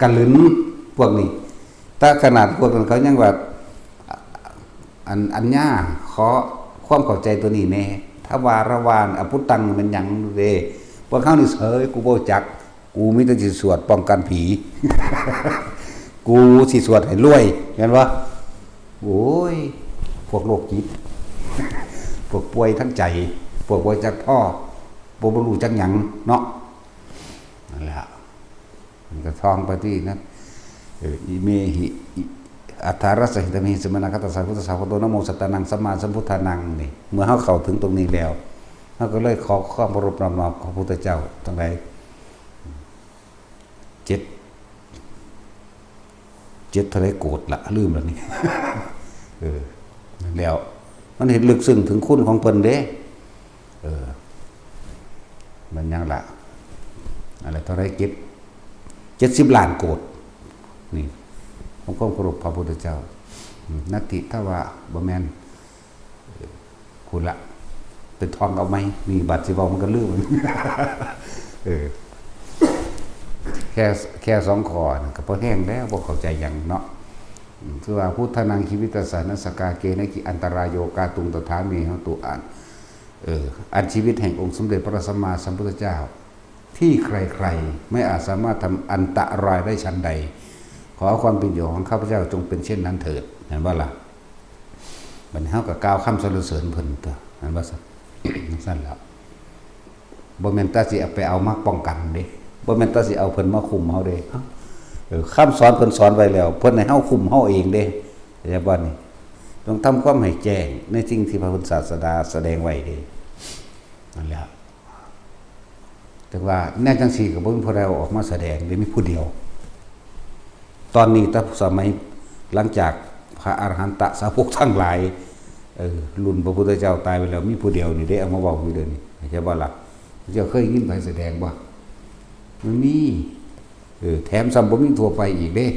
กระหลุนพวกนี้ถ้าขนาดพวกนั้นเขายังว่าอันย่าขอความเข้าใจตัวนี้แน่ถ้าวาระวานอภุตังมันยังเด้พวกเขานี่เฮ้ยกูบ่จักกูมีแต่สิสวดป้องกันผี กูสิสวดให้รวยเห็นบ่โอ้ยพวกโรคจิต พวกป่วยทั้งใจพวกป่วยจากพ่อบ่รู้จักหยังเนาะนั่นแหละมันก็ท่องไปที่นั้นอิเมหิอัทธารสหิตเมหิสมณคตัสสะพุทธสาวกโตนะโมสัตตานังสัมมาสัมพุทธานังนี่เมื่อเฮาเข้าถึงตรงนี้แล้วเฮาก็เลยขอความเคารพนอบน้อมของพระพุทธเจ้าทั้งหลาย7ทะเลโกรธละลืมแล้วนี่ แล้วมันเห็นลึกซึ้งถึงคุณของเพิ่นเด้มันยังละอะไรเท่าไร70 ล้านโกรธนี่ผมก็เคารพพระพุทธเจ้านัตติถ้าว่าบ่แม่นคุณละเป็นทองเอาไหมนี่บัตรสิบ่มันก็ลืม แค่2ข้อก็พอแห้งแล้วบ่เข้าใจหยังเนาะคือว่าพุทธนังชีวิตสารสกาเกนะกิอันตรายโยกาตุงตถามีเฮาตุอ่านอันชีวิตแห่งองค์สมเด็จพระสัมมาสัมพุทธเจ้าที่ใครๆไม่อาจสามารถทำอันตรายได้ชั้นใดขอความเป็นอยู่ของข้าพเจ้าจงเป็นเช่นนั้นเถิดเห็นบ่ล่ะบัดนี้เฮาก็กล่าวคำสรรเสริญเพิ่นตัวเห็นบ่ซั่น ซั่นแล้วบ่แม่นตาสิเอาไปเอามาป้องกันเด้บ่แม่นตาสิเอาเพิ่นมาคุมเฮาเด้คำสอนเพิ่นสอนไว้แล้วเพิ่นให้เฮาคุมเฮาเองเด้เข้าใจบ่นี่ต้องทำความให้แจ้งในสิ่งที่พระพุทธศาสดาแสดงไว้เด้นั่นแหละแต่ว่าแน่จังซี่ก็บ่มีผู้ใดออกมาแสดงได้มีผู้เดียวตอนนี้ถ้าสมัยหลังจากพระอรหันตสาวกทั้งหลายรุ่นพระพุทธเจ้าตายไปแล้วมีผู้เดียวนี่ได้เอามาเว้าอยู่เด้อนี่เข้าใจบ่ล่ะเจ้าเคยยินไผแสดงบ่มันมีแถมซ้ำบ่มีทั่วไปอีกเด้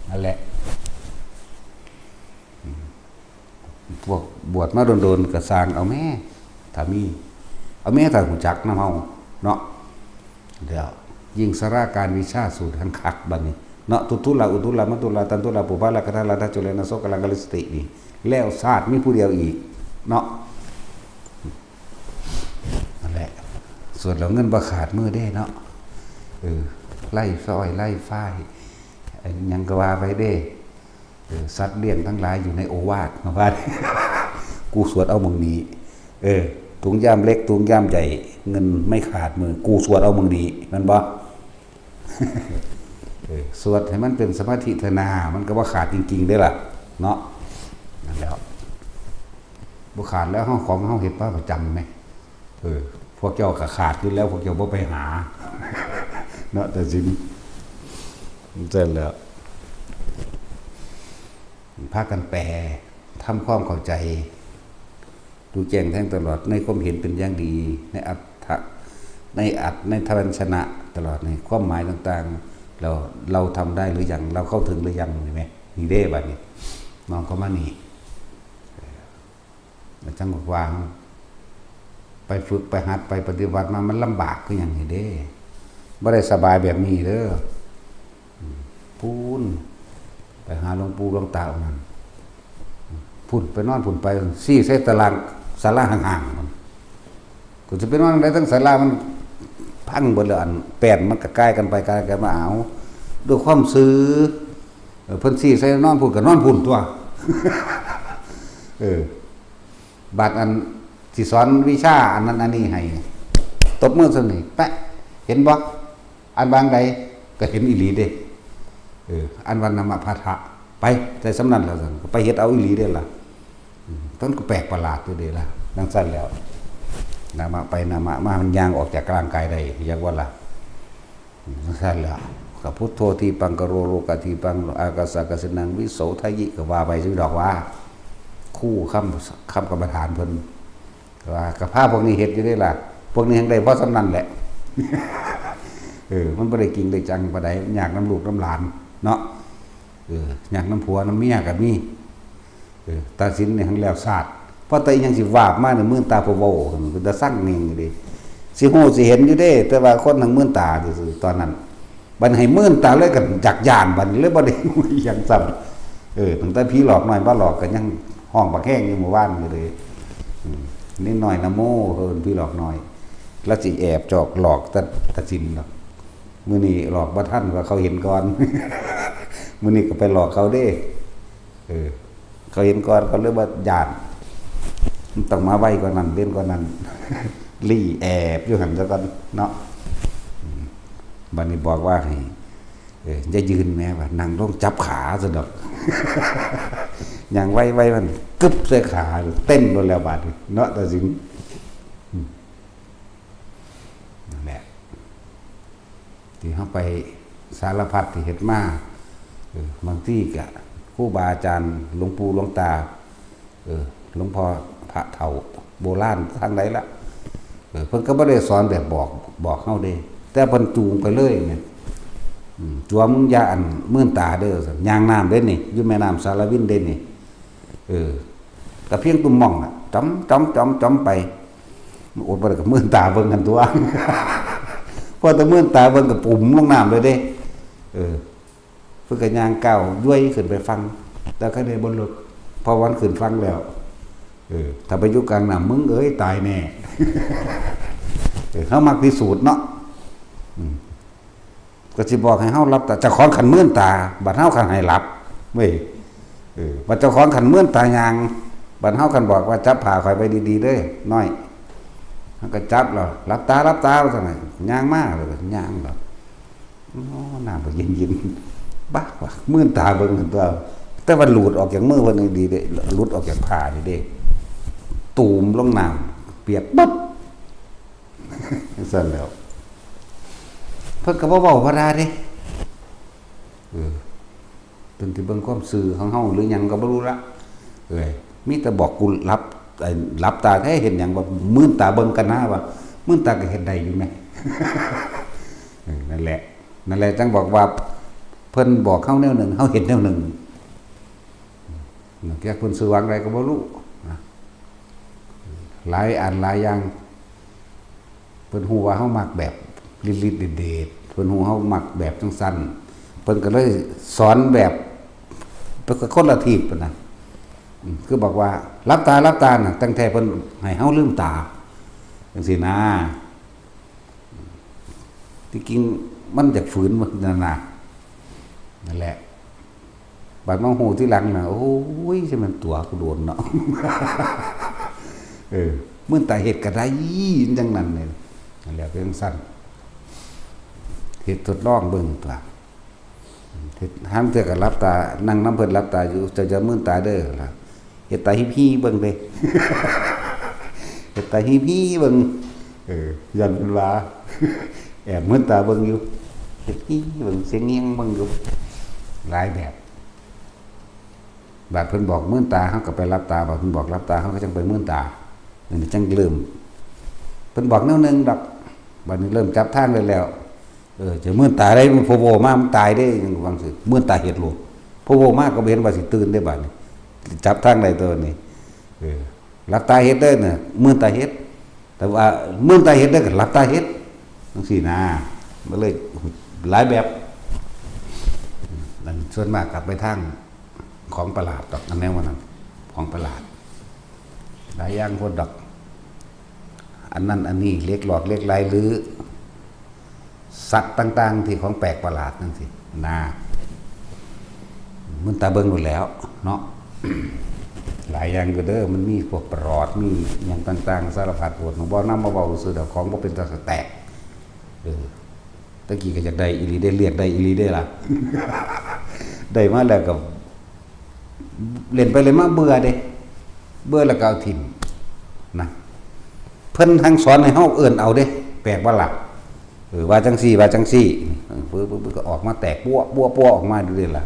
นั่นแหละพวกบวชมาโดนๆก็สร้างเอาแม่ถ้ามีเอาแม่ถ้าหูจักนำเฮาเนาะเดี๋ยวยิ่งสราการวิชาสูตรหันคักบัดนี้เนาะทุลาอุทุลามัตุลาตันตุลาปุบาลากะทาลาทะจุเลนะโสกะลังกะลิสตินี่แล้วชาติมีผู้เดียวอีกเนาะนั่นแหละส่วนเราเงินบ่ขาดมือเด้เนาะไล่ซอยไล่ฝ้ายยังก็ว่าไปเด้สัตว์เลี้ยงทั้งหลายอยู่ในโอวาทนะว่า กูสวดเอามึงนี้ถุงย่ามเล็กถุงย่ามใหญ่เงินไม่ขาดมือกูสวดเอามึงนี้มันบ่ สวดให้มันเป็นสมาธิเถนามันก็บ่ขาดจริงๆได้ล่ะเนาะนั่นแล้วบ่ขาดแล้วเฮาของเฮาเฮ็ดมาประจำมั้ยพวกเจ้าก็ขาดอยู่แล้วพวกเจ้าบ่ไปหา เนาะแต่สิเสร็จแล้วพากันแปลทำความเข้าใจ รู้แจ้งแทงตลอดในความเห็นเป็นอย่างดีในอัตถะในทวัญชนะตลอดในความหมายต่างๆเราทำได้หรือยังเราเข้าถึงหรือยังเห็นไหมนี่เด้บัดนี้มองเข้ามานี่มันจังวางไปฝึกไปหัดไปปฏิบัติมามันลำบากคืออย่างนี้เด้บ่ได้สบายแบบนี้เด้อพูนไปหาหลวงปู่หลวงตาองค์นั้นพูนไปนอนพูนไปซี่ใส่ตารางศาลาห่างๆมันกูจะไปนอนได้ทั้งศาลามันพังหมดเลยอันแป้นมันก็ใกล้กันไปใกล้กันมาเอาด้วยความซื้อเพิ่นซี่ใส่นอนพูนก็นอนพูนตัวบาดอันสิสอนวิชาอันนั้นอันนี้ให้ตบมือซะนี่แปะเห็นบ่อันบางใดก็เห็นอีหลีเด้อันวันนามพาทะไปใจสำนันแล้วซั่นก็ไปเฮ็ดเอาอีหลีเด้ล่ะต้นก็แปลกประหลาดตัวเด้ล่ะดังซั่นแล้วนามะไปนามะมามันย่างออกจากร่างกายได้อยากว่าล่ะดังซั่นแล้วก็พุทโธทีปังกโรโลกทีปังอากาสกสินังวิโสทยิก็ว่าไปซื่อดอกว่าคู่คำกรรมฐานเพิ่นว่ากับภาพพวกนี้เฮ็ดอยู่ได้ล่ะพวกนี้ยังได้เพราะสำนันแหละมันบ่ได้กินได้จังบ่ได้อยากน้ำลูกน้ำหลานเนาะอยากน้ำผัวน้ำเมียก็มีตัดสินในทั้งแล้วศาสตร์เพราะแต่ยังสิวาบมาในมื่นตาพะโวมันจะสั่งนิ่งดิสิฮู้สิเห็นอยู่เด้แต่ว่าคนทั้งมื่นตาซื่อตอนนั้นบัดให้มื่นตาเลยกันจักย่านบัดเลยบ่ได้หยังซ้ำตั้งแต่ผีหลอกน้อยบ่หลอกก็ยังห้องบักแห้งอยู่หมู่บ้านอยู่เลยนิดหน่อยนะโมพี่หลอกหน่อยแล้วสิแอบจอกหลอกตัดสินหรอกมื้อนี้หลอกบ่ทันว่าเขาเห็นก่อนมื้อนี้ก็ไปหลอกเขาเด้เขาเห็นก่อนเขาเรียกว่าญาติมันต้องมาไว้กว่านั้นเล่นกว่านั้นลี่แอบอยู่หั่นซะก่อนเนาะบัดนี้บอกว่าให้อย่ายืนแม่ว่านั่งลงจับขาซะดอกอย่างไว้มันกึบใส่ขาเต้นโดนแล้วบาดเนาะแต่สิงนั่นแหละที่เขาไปสารพัดที่เฮ็ดมาบางที่ก็ครูบาอาจารย์หลวงปู่หลวงตาหลวงพ่อพระเฒ่าโบราณทางไหนละเพิ่นก็บ่ได้สอนแบบบอกเฮาเด้แต่เพิ่นจูงไปเลยเนี่ยจวมยาอันมื่นตาเด้อยางน้ำเด้นี่อยู่แม่น้ำสารวินเด้นี่แต่เพียงตุ่มม่องน่ะจ้อมไปอดบ่ได้ก็มื่นตาเบิ่งกันตัวพอแต่มื่นตาเบิ่งก็ปุ่มลงน้ำเลยเด้เพิ่นก็ย่างก้าวย้วยขึ้นไปฟังแต่ก็ได้บ่ลึกพอวันขึ้นฟังแล้วถ้าไปอยู่กลางน้ำมึงเอ้ยตายแน่เฮามักพิสูจน์เนาะก็สิบอกให้เฮารับแต่เจ้าของขันมื่นตาบัดเฮาขันให้รับเว้ยบัดเจ้าของขันมื่นตายางบัดเฮาขันบอกว่าจับผ้าข่อยไปดีๆเด้อน้อยมันก็จับแล้วรับตาว่าซั่นน่ะย่างมาเลยย่างแบบน้ำบ่เย็นๆบ้าว่ามื่นตาเบิ่งตัวแต่ว่าหลุดออกจากมือเพิ่นดีเด้หลุดออกจากผ้านี่เด้ตูมลงน้ำเปียกปึ๊บซั่นแล้วเพิ่นก็บ่เว้าบ่ได้เด้เพิ่นสิเบิ่งความซื่อของเฮาหรือหยังก็บ่รู้ละมีแต่บอกกูรับตาแท้เห็นหยังว่ามื่นตาเบิ่งกันนะว่ามื่นตาก็เฮ็ดได้อยู่แม่นั่นแหละจังบอกว่าเพิ่นบอกเฮาแนวหนึ่งเฮาเห็นแนวหนึ่งแก่เพิ่นสื่อวางใดก็บ่รู้หลายอันหลายอย่างเพิ่นฮู้ว่าเฮามักแบบลิดๆเด็ดๆเพิ่นฮู้เฮามักแบบจังซั่นเพิ่นก็เลยสอนแบบเป็นคนละทีปนะคือบอกว่ารับตาน่ะตั้งแต่เพิ่นให้เฮาลืมตาจังซี่นะที่จริงมันอยากฝืนมันนั่นแหละบัดมาฮู้ที่หลังน่ะโอ้ยใช่มันตัวกูโดนเนาะมื้อตาเฮ็ดก็ได้จังนั้นนี่นั่นแหละเป็นซั่นเฮ็ดทดลองเบิ่งตัวเฮ็ดห้ามเทื่อก็หลับตานั่งนำเพิ่นหลับตาอยู่จะมื้อตาเด้อล่ะเฮ็ดตาฮีๆเบิ่งเด้เฮ็ดตาฮีๆเบิ่งยันเพิ่นว่าแอบมื้อตาเบิ่งอยู่เฮ็ดฮีเบิ่งเสียงเงียงเบิ่งอยู่หลายแบบบาดเพิ่นบอกมื้อตาเฮาก็ไปหลับตาบาดเพิ่นบอกหลับตาเฮาก็จังไปมื้อตา นี่จังเริ่มเพิ่นบอกแนวนึงดอกบัดนี้เริ่มจับทางได้แล้วจะมื่นตายได้มันโผล่มามันตายได้จังว่าสิมื่นตายเฮ็ดโลดโผล่มาก็บ่เห็นว่าสิตื่นได้บัดนี้จับทางได้ตัวนี้หลับตาเฮ็ดได้น่ะมื่นตาเฮ็ดแต่ว่ามื่นตาเฮ็ดได้ก็หลับตาเฮ็ดจังซี่นะมันเลยหลายแบบนั่นส่วนมากกลับไปทางของประหลาดดอกอันแนวนั้นของประหลาดหลายอย่างคนดอกอันนั้นอันนี้เล็กหลอกเล็กลายหรือสัตว์ต่างๆที่ของแปลกประหลาดนั่นสินะมันตาเบิ่งหมดแล้วเนาะ หลายอย่างก็เด้อมันมีพวกปลอดมีอย่างต่างๆสารพัดโหดบ่นำมาเว้าซื่อดอกของบ่เป็นตาแตกตะกี้ก็อยากได้อีหลีได้เรียกได้อีหลีได้ล่ะ ได้มาแล้วก็เล่นไปเลยมาเบื่อเด้เบื่อแล้วก็เอาถิ่มนะเพิ่นทั้งสอนให้เฮาเอิ้นเอาเด้แปลกบ่ล่ะว่าจังซี่ว่าจังซี่ปึ๊บๆก็ออกมาแตกปั้วออกมาดูเด้ล่ะ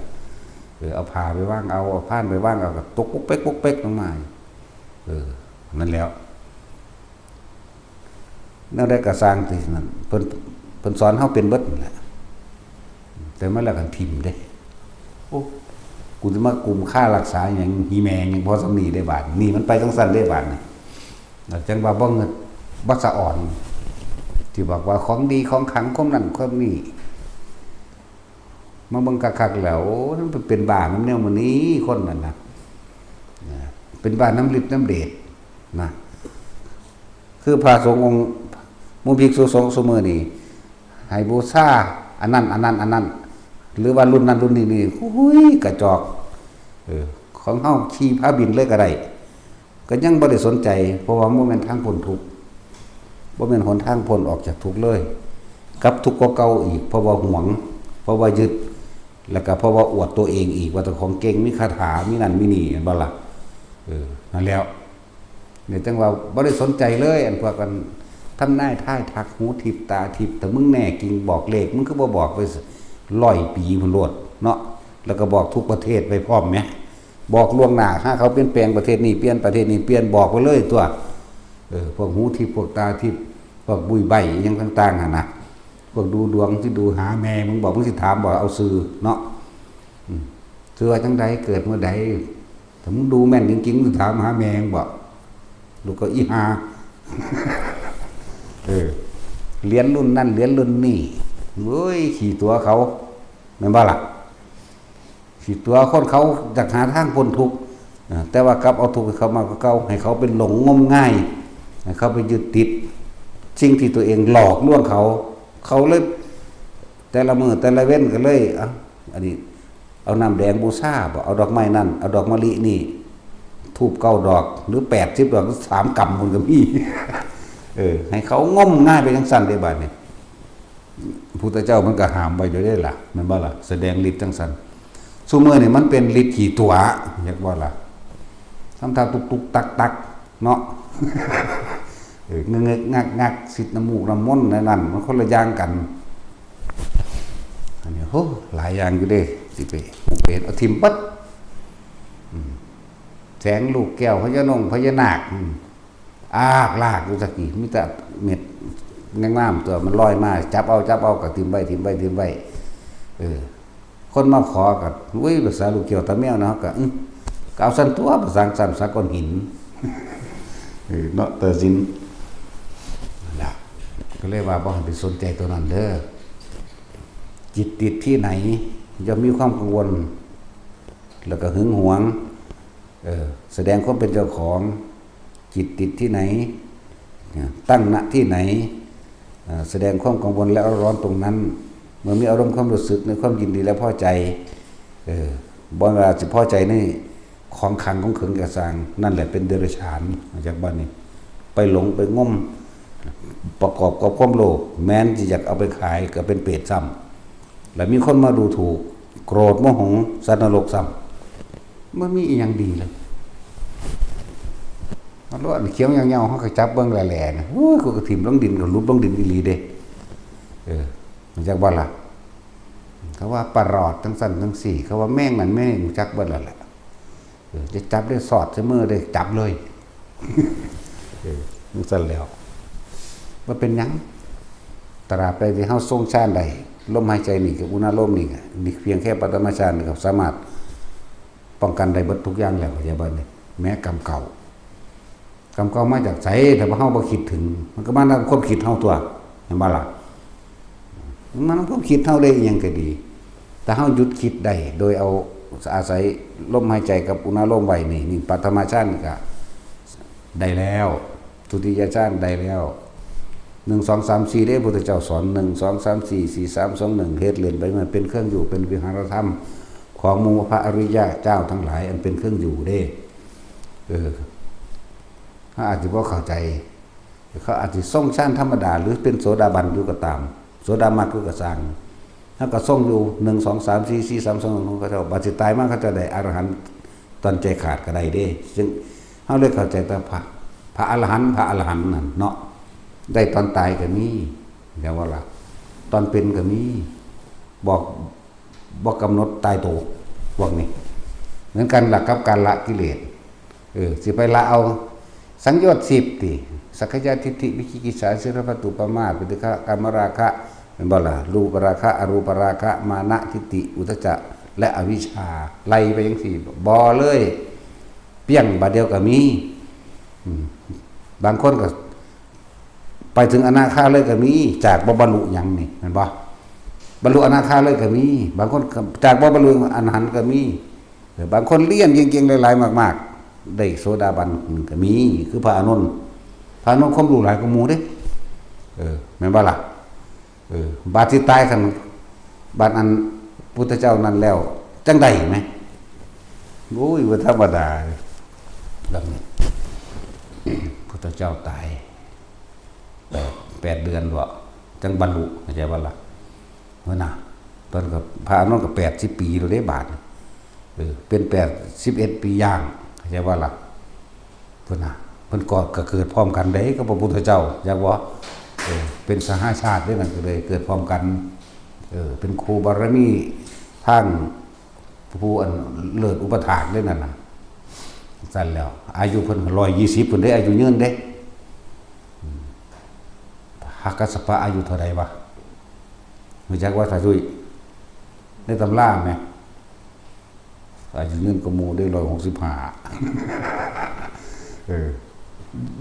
เอาผ้าไปว่างเอาผ้านไปว่างเอาก็ตกปุ๊กเป๊กลงมานั่นแล้วแนวได้ก็สร้างที่นั่นเพิ่นสอนเฮาเป็นเบิดนั่นแหละแต่มาแล้วกันทิ่มเด้โอ้กูสิมากลุ่มค่ารักษาหยังหีแมงหยังพอสำนีได้บาดนี่มันไปจังซั่นได้บาดนี่จังว่าบ่เงินบ่สะอ่อนที่บอกว่าของดีของขลังของนั่นของนี่มาเบิ่งคักๆแล้วมันเป็นบ้ามันแนวมื้อนี้คนนั่นน่ะเป็นบ้าน้ำฤทธิ์น้ำเดชนะคือพระสงฆ์องค์มุภิกษุสงฆ์ซุมื้อนี้ให้บูชาอันนั้นหรือว่ารุ่นนั้นรุ่นนี้นี่หุ้ยกระจอกของเฮาขี่พระบินเลยก็ได้ก็ยังบ่ได้สนใจเพราะว่าบ่แม่นทางพ้นทุกข์บ่แม่นหนทางพ้นออกจากทุกข์เลยกับทุกข์ก็เก่าอีกเพราะว่าหวงเพราะว่ายึดแล้วก็เพราะว่าอวดตัวเองอีกว่าตัวของเก่งมีคาถามีนั่นมีนี่เห็นบ่ล่ะนั่นแล้วเนี่ยจังว่าบ่ได้สนใจเลยอันพวกกันทำนายทายทักหูทิพตาทิพแต่มึงแน่กิ่งบอกเลขมึงคือบ่บอกไป100 ปีพุ่นโลดเนาะแล้วก็บอกทุกประเทศไปพร้อมแหมบอกล่วงหน้าถ้าเขาเปลี่ยนแปลงประเทศนี้เปลี่ยนประเทศนี้เปลี่ยนบอกไปเลยตัวพวกหูทิพพวกตาทิพพวกบุยใบอีหยังต่างๆหั่นน่ะพวกดูดวงที่ดูหาแม่มึงบอกมึงสิถามบอกเอาซื้อเนาะซื้อว่าจังใดเกิดเมื่อใดถ้ามึงดูแม่นจริงๆมึงถามหาแม่มึงบอกลูกก็อีหาเรียนรุ่นนั่นเรียนรุ่นนี่เฮ้ยขี่ตัวเขาแม่นบ่ล่ะขี่ตัวคนเขาอยากหาทางพ้นทุกข์แต่ว่ากลับเอาทุกข์ให้เขามาก็เก่าให้เขาเป็นหลงงมง่ายให้เขาไปยึดติดสิ่งที่ตัวเองหลอกลวงเขาเลยแต่ละมือแต่ละเว้นก็เลยอันนี้เอาน้ำแดงบูชาบ่เอาดอกไม้นั่นเอาดอกมะลินี่ทูบ9 ดอกหรือ80 ดอกหรือ3 กำมันก็มีให้เขางมง่ายไปจังซั่นได้บาดนี้พุทธเจ้ามันก็ห้ามไว้อยู่ได้ล่ะแม่นบ่ล่ะแสดงฤทธิ์จังซั่นซุมื้อนี่มันเป็นฤทธิ์ขี่ตัวอยากบ่ล่ะทำท่าตุกๆตักๆเนาะเงึกๆงักๆสิทธิ์น้ำมูกน้ำมนต์นั่นมันคนละอย่างกันอันนี้โหหลายอย่างอยู่เด้สิไปเห็นเอาทิ่มปัดแสงลูกแก้วพญานาคลากอยู่สักกี่มีแต่เม็ดงามๆตัวมันลอยมาจับเอาก็ทิ่มไว้คนมาขอก็อุ้ยภาษาลูกแก้วตาแมวเนาะก็เอาสั่นตัวภาษาสั่นสักก้อนหินเนาะเตอสินนั่นก็เลยว่าบ่ให้ไปสนใจตัวนั้นเด้อจิตติดที่ไหนย่อมมีความกังวลแล้วก็หึงหวงแสดงความเป็นเจ้าของจิตติดที่ไหนตั้งณที่ไหนแสดงความกังวลและร้อนตรงนั้นเมื่อมีอารมณ์ความรู้สึกในความยินดีและพอใจบ่ว่าสิพอใจนี่ของขังของขึงกระสังนั่นแหละเป็นเดรัจฉานมาจากบ้านนี้ไปหลงไปงมประกอบกับความโลภแม้นที่อยากเอาไปขายก็เป็นเปรตซ้ำแล้วมีคนมาดูถูกโกรธโมโหสัตว์นรกซ้ำมันมีอีหยังดีเลยมันรอดเขียวเงาๆเขาก็จับเบิ้งแหล่ๆนะโอ้ยกูกระถิ่มลงดินกับลุบลงดินอีหลีเด้มันจากบ้านละเขาว่าปลาหลอดทั้งสั้นทั้งสี่เขาว่าแม่งนั่นแม่งจักบ้านละแหละจะจับได้สอดเสมอได้จับเลย นึกสั่นแล้วว่าเป็นหยังตราบใดที่เฮาทรงชาติใดลมหายใจนี่กับอุณหภูมินี่นี่เพียงแค่ปฐมฌานนี่ก็สามารถป้องกันได้เบิดทุกอย่างแล้วอย่าบ่นี่แม้กรรมเก่ามาจากไสแต่ว่าเฮาบ่คิดถึงมันก็มาจากความคิดเฮาตัวเห็นบ่ล่ะมันความคิดเฮาได้อีหยังก็ดีแต่เฮาหยุดคิดได้โดยเอาอาศัยลมหายใจกับอุณหภูมิไว้นี่ปฐมฌานนี่ก็ได้แล้วทุติยฌานได้แล้ว1 2 3 4ได้พุทธเจ้าสอน1 2 3 4 4 3 2 1เฮ็ดเล่นไปมันเป็นเครื่องอยู่เป็นวิหารธรรมของหมู่พระอริยะเจ้าทั้งหลายอันเป็นเครื่องอยู่เด้ถ้าอาจจะบ่เข้าใจเขาอาจจะทรงฌานธรรมดาหรือเป็นโสดาบันอยู่ก็ตามโสดามัคคือก็สร้างถ้าก็ทรงอยู่1 2 3 4 4 3 2 1เขาเจ้าบัดสิตายมาเขาจะได้อรหันต์ตอนใจขาดก็ได้เด้ซึ่งเฮาเลยเข้าใจแต่พระอรหันต์นั่นเนาะได้ตอนตายก็มีเดี๋ยวว่าล่ะตอนเป็นก็มีบอกกำหนดตายโตพวกนี้เหมือนกันหลักกับการละกิเลสสิไปละเอาสังโยชน์10ติสักขยทิฏฐิวิคิกิจฉาศิรพัตตุปมาปิติฆะกามราคะเป็นบ่ล่ะรูปราคะอรูปราคะมานะทิฏฐิอุทธัจจะและอวิชชาไล่ไปจังซี่บ่เลยเปี้ยงบาดเดียวก็มีบางคนก็ไปถึงอนาคาเลยก็มีจากบ่บรรลุหยังนี่แม่นบ่บรรลุอนาคาเลยก็มีบางคนจากบ่บรรลุอรหันต์ก็มีบางคนเรียนเก่งๆหลายๆมากๆได้โสดาบันก็มีคือพระอานนท์ความรู้หลายกว่าหมู่เด้แม่นบ่ล่ะบาดสิตายคั่นบาดอันพุทธเจ้านั้นแล้วจังได๋แหมโอ้ยบ่ธรรมดาเรื่องนี้พุทธเจ้าตาย8 เดือนบ่จังบรรลุเข้าใจบ่ล่ะเมื่อน่ะตอนกับพระอานนท์ก็80 ปีแล้วเด้บาดเป็น81 ปีย่างเข้าใจบ่ล่ะเพิ่นน่ะเพิ่นก็เกิดพร้อมกันเด้กับพระพุทธเจ้าอยากบ่เป็นสหชาติด้วยกันก็เลยเกิดพร้อมกันเป็นครูบารมีทางผู้อันเลิศอุปถากด้วยนั่นน่ะสั่นแล้วอายุเพิ่น120เพิ่นได้อายุยืนเด้พระกัสสปะอายุเท่าใดวะรู้จักว่าถ้าดุยในตำราแม่อายุยืนกว่าหมู่ได้165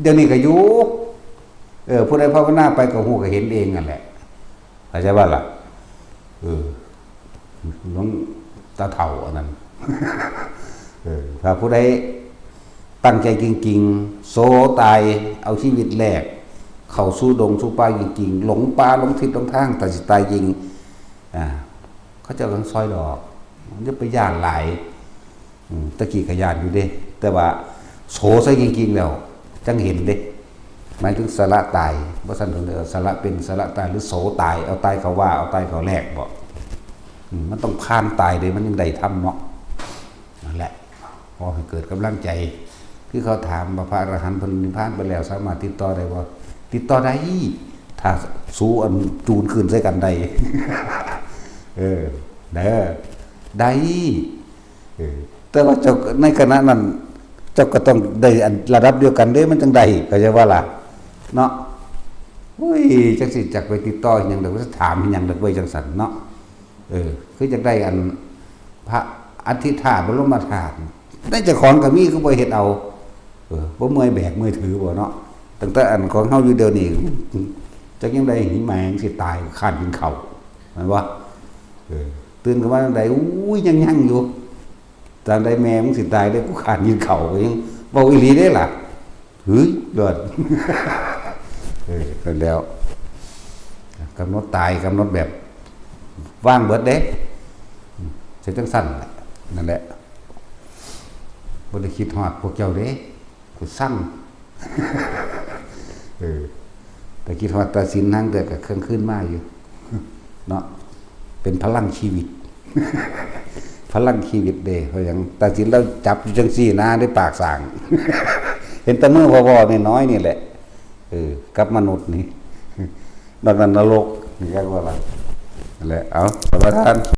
เดี๋ยวนี้ก็อยู่ผู้ใดภาวนาไปก็ฮู้ก็เห็นเองนั่นแหละเข้าใจบ่ล่ะหลวงตาเฒ่าอันนั้นถ้าผู้ใดตั้งใจจริงๆโซตายเอาชีวิตแลกเข้าสู่ดงสู่ป่าจริงๆหลงป่าหลงทิศหลงทางแต่สิตายจริงเขาจะกันซอยดอกมันจะไปย่านหลายตะกี้ก็ย่านอยู่เด้แต่ว่าโสซะจริงๆแล้วจังเห็นเด้หมายถึงสละตายบ่ซั่นถึงสละเป็นสละตายหรือโสตายเอาตายเขาว่าเอาตายเขาแลกบ่มันต้องผ่านตายเลยมันยังได้ทำเนาะนั่นแหละพอให้เกิดกำลังใจคือเขาถามว่าพระอรหันต์เพิ่นนิพพานไปแล้วสามารถติดต่อได้บ่ติดต่อได้ถ้าสู้อันจูนขึ้นใส่กันได้ได้แต่ว่าเจ้าในขณะนั้นเจ้าก็ต้องได้อันระดับเดียวกันเด้มันจังได๋เข้าใจว่าล่ะเนาะอุ้ยจักสิจักไปติดต่อหยังดอกถามหยังดอกไว้จังซั่นเนาะคือจักได้อันพระอธิธาตุบรมธาตุได้เจ้าของก็มีคือบ่เฮ็ดเอาบ่เมื่อยแบกเมื่อยถือบ่เนาะตั้งแต่อันของเฮาอยู่เดี๋ยวนี้จักยังได้หิแมงสิตายคร้านกินข้าวแม่นบ่ตื่นขึ้นมาจังได๋อุ้ยยังอยู่จังได๋แม่มึงสิตายได้กูคร้านกินข้าวก็ยังเว้าอีหลีเด้ล่ะเฮ้ยยอดก็แล้วกำหนดตายกำหนดแบบว่างเบิดเด้สิจังซั่นแหละนั่นแหละบ่ได้คิดฮอดพวกเจ้าเด้กูสั่งแต่คิดฮอดตาสินทางเด้อก็เครื่องขึ้นมาอยู่เนาะเป็นพลังชีวิตพลังชีวิตเด้เพราะหยังตาสินเราจับอยู่จังซี่นะด้วยปากสร้างเห็นแต่มือพอๆน้อยๆนี่แหละกับมนุษย์นี่นอกนั้นนรกนี่ก็ว่าล่ะนั่นแหละเอาประทาน